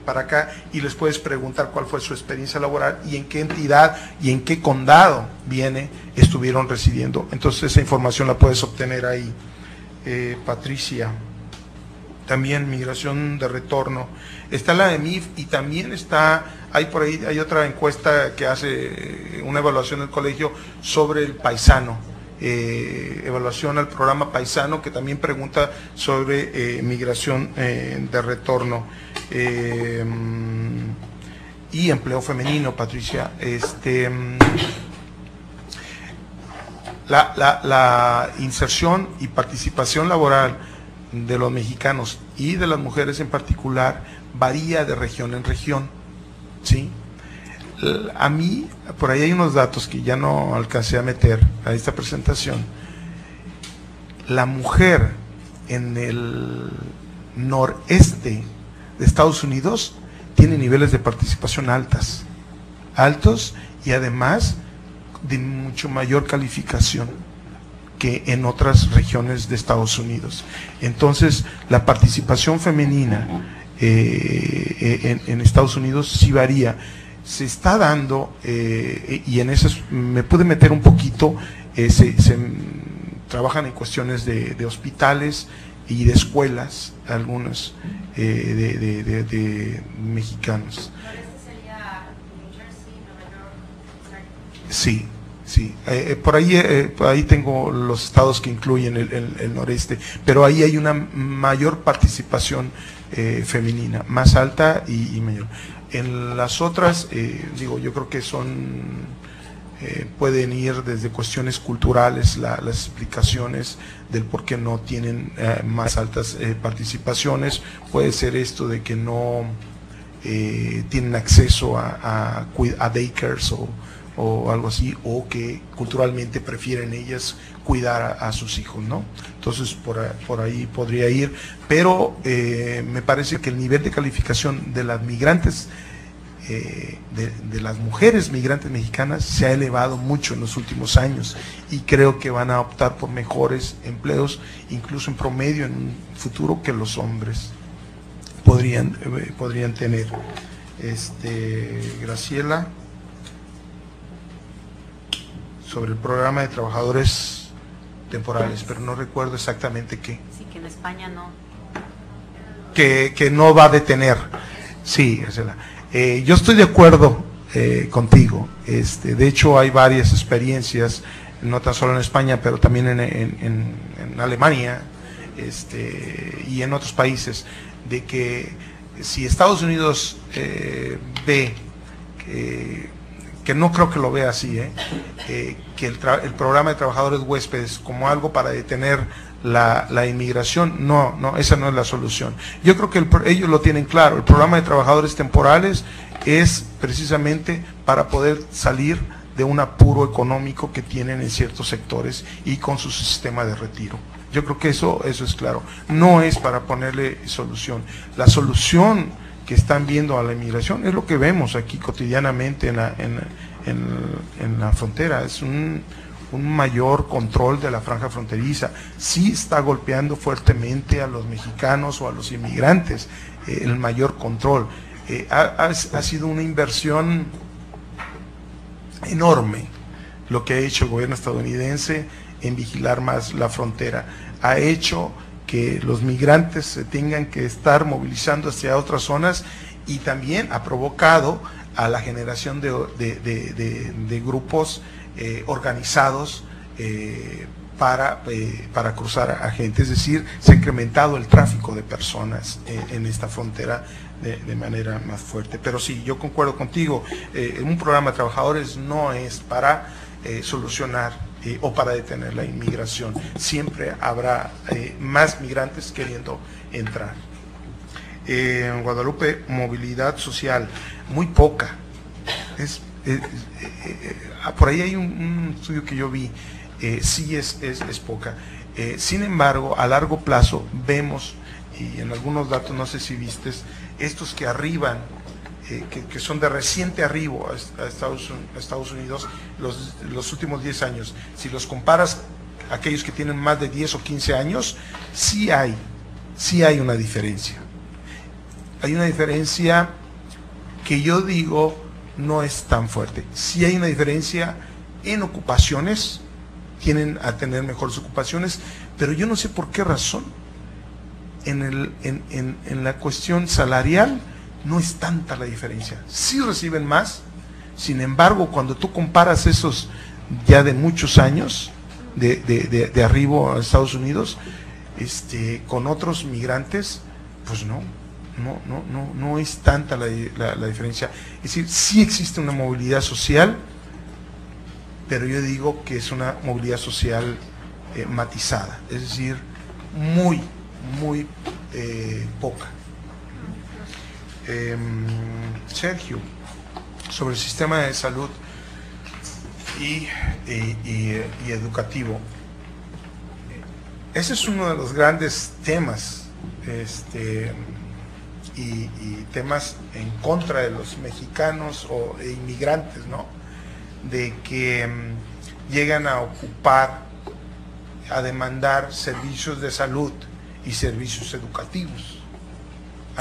para acá y les puedes preguntar cuál fue su experiencia laboral y en qué entidad y en qué condado estuvieron residiendo. Entonces esa información la puedes obtener ahí. Patricia, también migración de retorno. Está la EMIF y también hay otra encuesta que hace una evaluación del colegio sobre el paisano. Evaluación al programa paisano, que también pregunta sobre migración de retorno y empleo femenino. Patricia, la inserción y participación laboral de los mexicanos y de las mujeres en particular varía de región en región, ¿sí? A mí, por ahí hay unos datos que ya no alcancé a meter a esta presentación. La mujer en el noreste de Estados Unidos tiene niveles de participación altos, y además de mucho mayor calificación que en otras regiones de Estados Unidos. Entonces, la participación femenina en Estados Unidos sí varía. Se está dando, y en eso me pude meter un poquito, se trabajan en cuestiones de hospitales y de escuelas, algunos de mexicanos. Sí, sí. Por ahí tengo los estados que incluyen el noreste, pero ahí hay una mayor participación femenina, más alta y mayor. En las otras, yo creo que pueden ir desde cuestiones culturales, las explicaciones del por qué no tienen más altas participaciones. Puede ser esto de que no tienen acceso a daycares o algo así, o que culturalmente prefieren ellas cuidar a sus hijos, ¿no? Entonces por ahí podría ir, pero me parece que el nivel de calificación de las migrantes de las mujeres migrantes mexicanas se ha elevado mucho en los últimos años y creo que van a optar por mejores empleos, incluso en promedio en un futuro, que los hombres podrían tener. Graciela, sobre el programa de trabajadores temporales, pero no recuerdo exactamente qué. Sí, que en España no. Que no va a detener. Sí, Graciela. Yo estoy de acuerdo contigo. De hecho, hay varias experiencias, no tan solo en España, pero también en Alemania y en otros países, de que si Estados Unidos ve que no creo que lo vea así, que el programa de trabajadores huéspedes como algo para detener la inmigración, no, esa no es la solución. Yo creo que ellos lo tienen claro. El programa de trabajadores temporales es precisamente para poder salir de un apuro económico que tienen en ciertos sectores y con su sistema de retiro. Yo creo que eso es claro. No es para ponerle solución. La solución que están viendo a la inmigración es lo que vemos aquí cotidianamente en la frontera. Es un mayor control de la franja fronteriza. Sí está golpeando fuertemente a los mexicanos o a los inmigrantes, el mayor control. Ha sido una inversión enorme lo que ha hecho el gobierno estadounidense en vigilar más la frontera. Ha hecho que los migrantes se tengan que estar movilizando hacia otras zonas y también ha provocado a la generación de grupos organizados para cruzar a gente. Es decir, se ha incrementado el tráfico de personas en esta frontera de manera más fuerte. Pero sí, yo concuerdo contigo, un programa de trabajadores no es para solucionar o para detener la inmigración. Siempre habrá más migrantes queriendo entrar. En Guadalupe, movilidad social, muy poca. Por ahí hay un estudio que yo vi, sí es poca. Sin embargo, a largo plazo vemos, y en algunos datos, no sé si vistes, estos que arriban, que son de reciente arribo a Estados Unidos los últimos 10 años. Si los comparas a aquellos que tienen más de 10 o 15 años, sí hay una diferencia. Hay una diferencia que yo digo no es tan fuerte. Sí hay una diferencia en ocupaciones, tienden a tener mejores ocupaciones, pero yo no sé por qué razón en la cuestión salarial no es tanta la diferencia. Sí reciben más, sin embargo, cuando tú comparas esos ya de muchos años de arribo a Estados Unidos con otros migrantes, pues no es tanta la diferencia. Es decir, sí existe una movilidad social, pero yo digo que es una movilidad social matizada, es decir, muy poca. Sergio, sobre el sistema de salud y educativo. Ese es uno de los grandes temas y temas en contra de los mexicanos o inmigrantes, ¿no? De que llegan a ocupar, a demandar servicios de salud y servicios educativos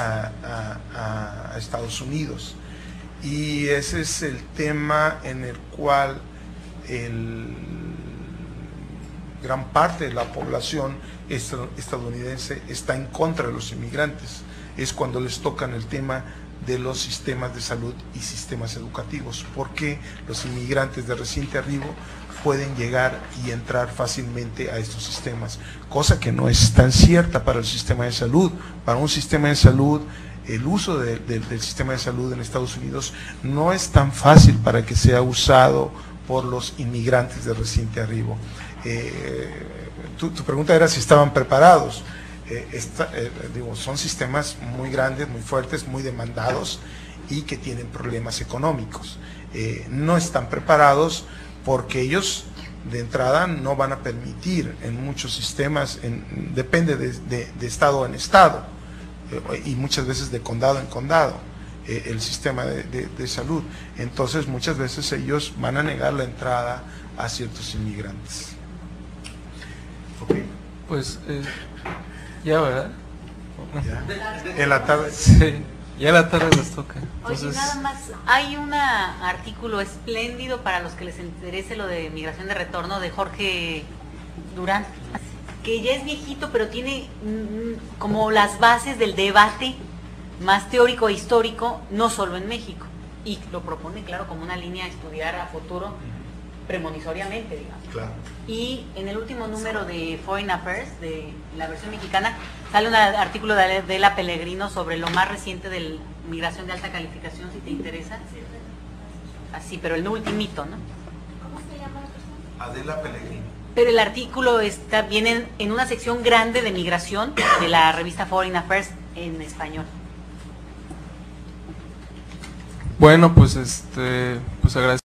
a Estados Unidos. Y ese es el tema en el cual gran parte de la población estadounidense está en contra de los inmigrantes. Es cuando les tocan el tema de los sistemas de salud y sistemas educativos, porque los inmigrantes de reciente arribo pueden llegar y entrar fácilmente a estos sistemas, cosa que no es tan cierta para el sistema de salud. Para un sistema de salud, el uso del sistema de salud en Estados Unidos no es tan fácil para que sea usado por los inmigrantes de reciente arribo. Tu pregunta era si estaban preparados. Son sistemas muy grandes, muy fuertes, muy demandados y que tienen problemas económicos. No están preparados porque ellos de entrada no van a permitir en muchos sistemas, depende de estado en estado y muchas veces de condado en condado. el sistema de salud. Entonces muchas veces ellos van a negar la entrada a ciertos inmigrantes. ¿Okay? Pues ya, ¿verdad? Ya. En la tarde. Sí, ya en la tarde les toca. Entonces, oye, nada más, hay un artículo espléndido para los que les interese lo de migración de retorno de Jorge Durán, que ya es viejito, pero tiene como las bases del debate más teórico e histórico, no solo en México, y lo propone, claro, como una línea a estudiar a futuro, premonisoriamente, digamos. Claro. Y en el último número de Foreign Affairs, de la versión mexicana, sale un artículo de Adela Pellegrino sobre lo más reciente de migración de alta calificación, si te interesa. Así, pero el ultimito, ¿no? ¿Cómo se llama la persona? Adela Pellegrino. Pero el artículo viene en una sección grande de migración de la revista Foreign Affairs en español. bueno, pues agradezco.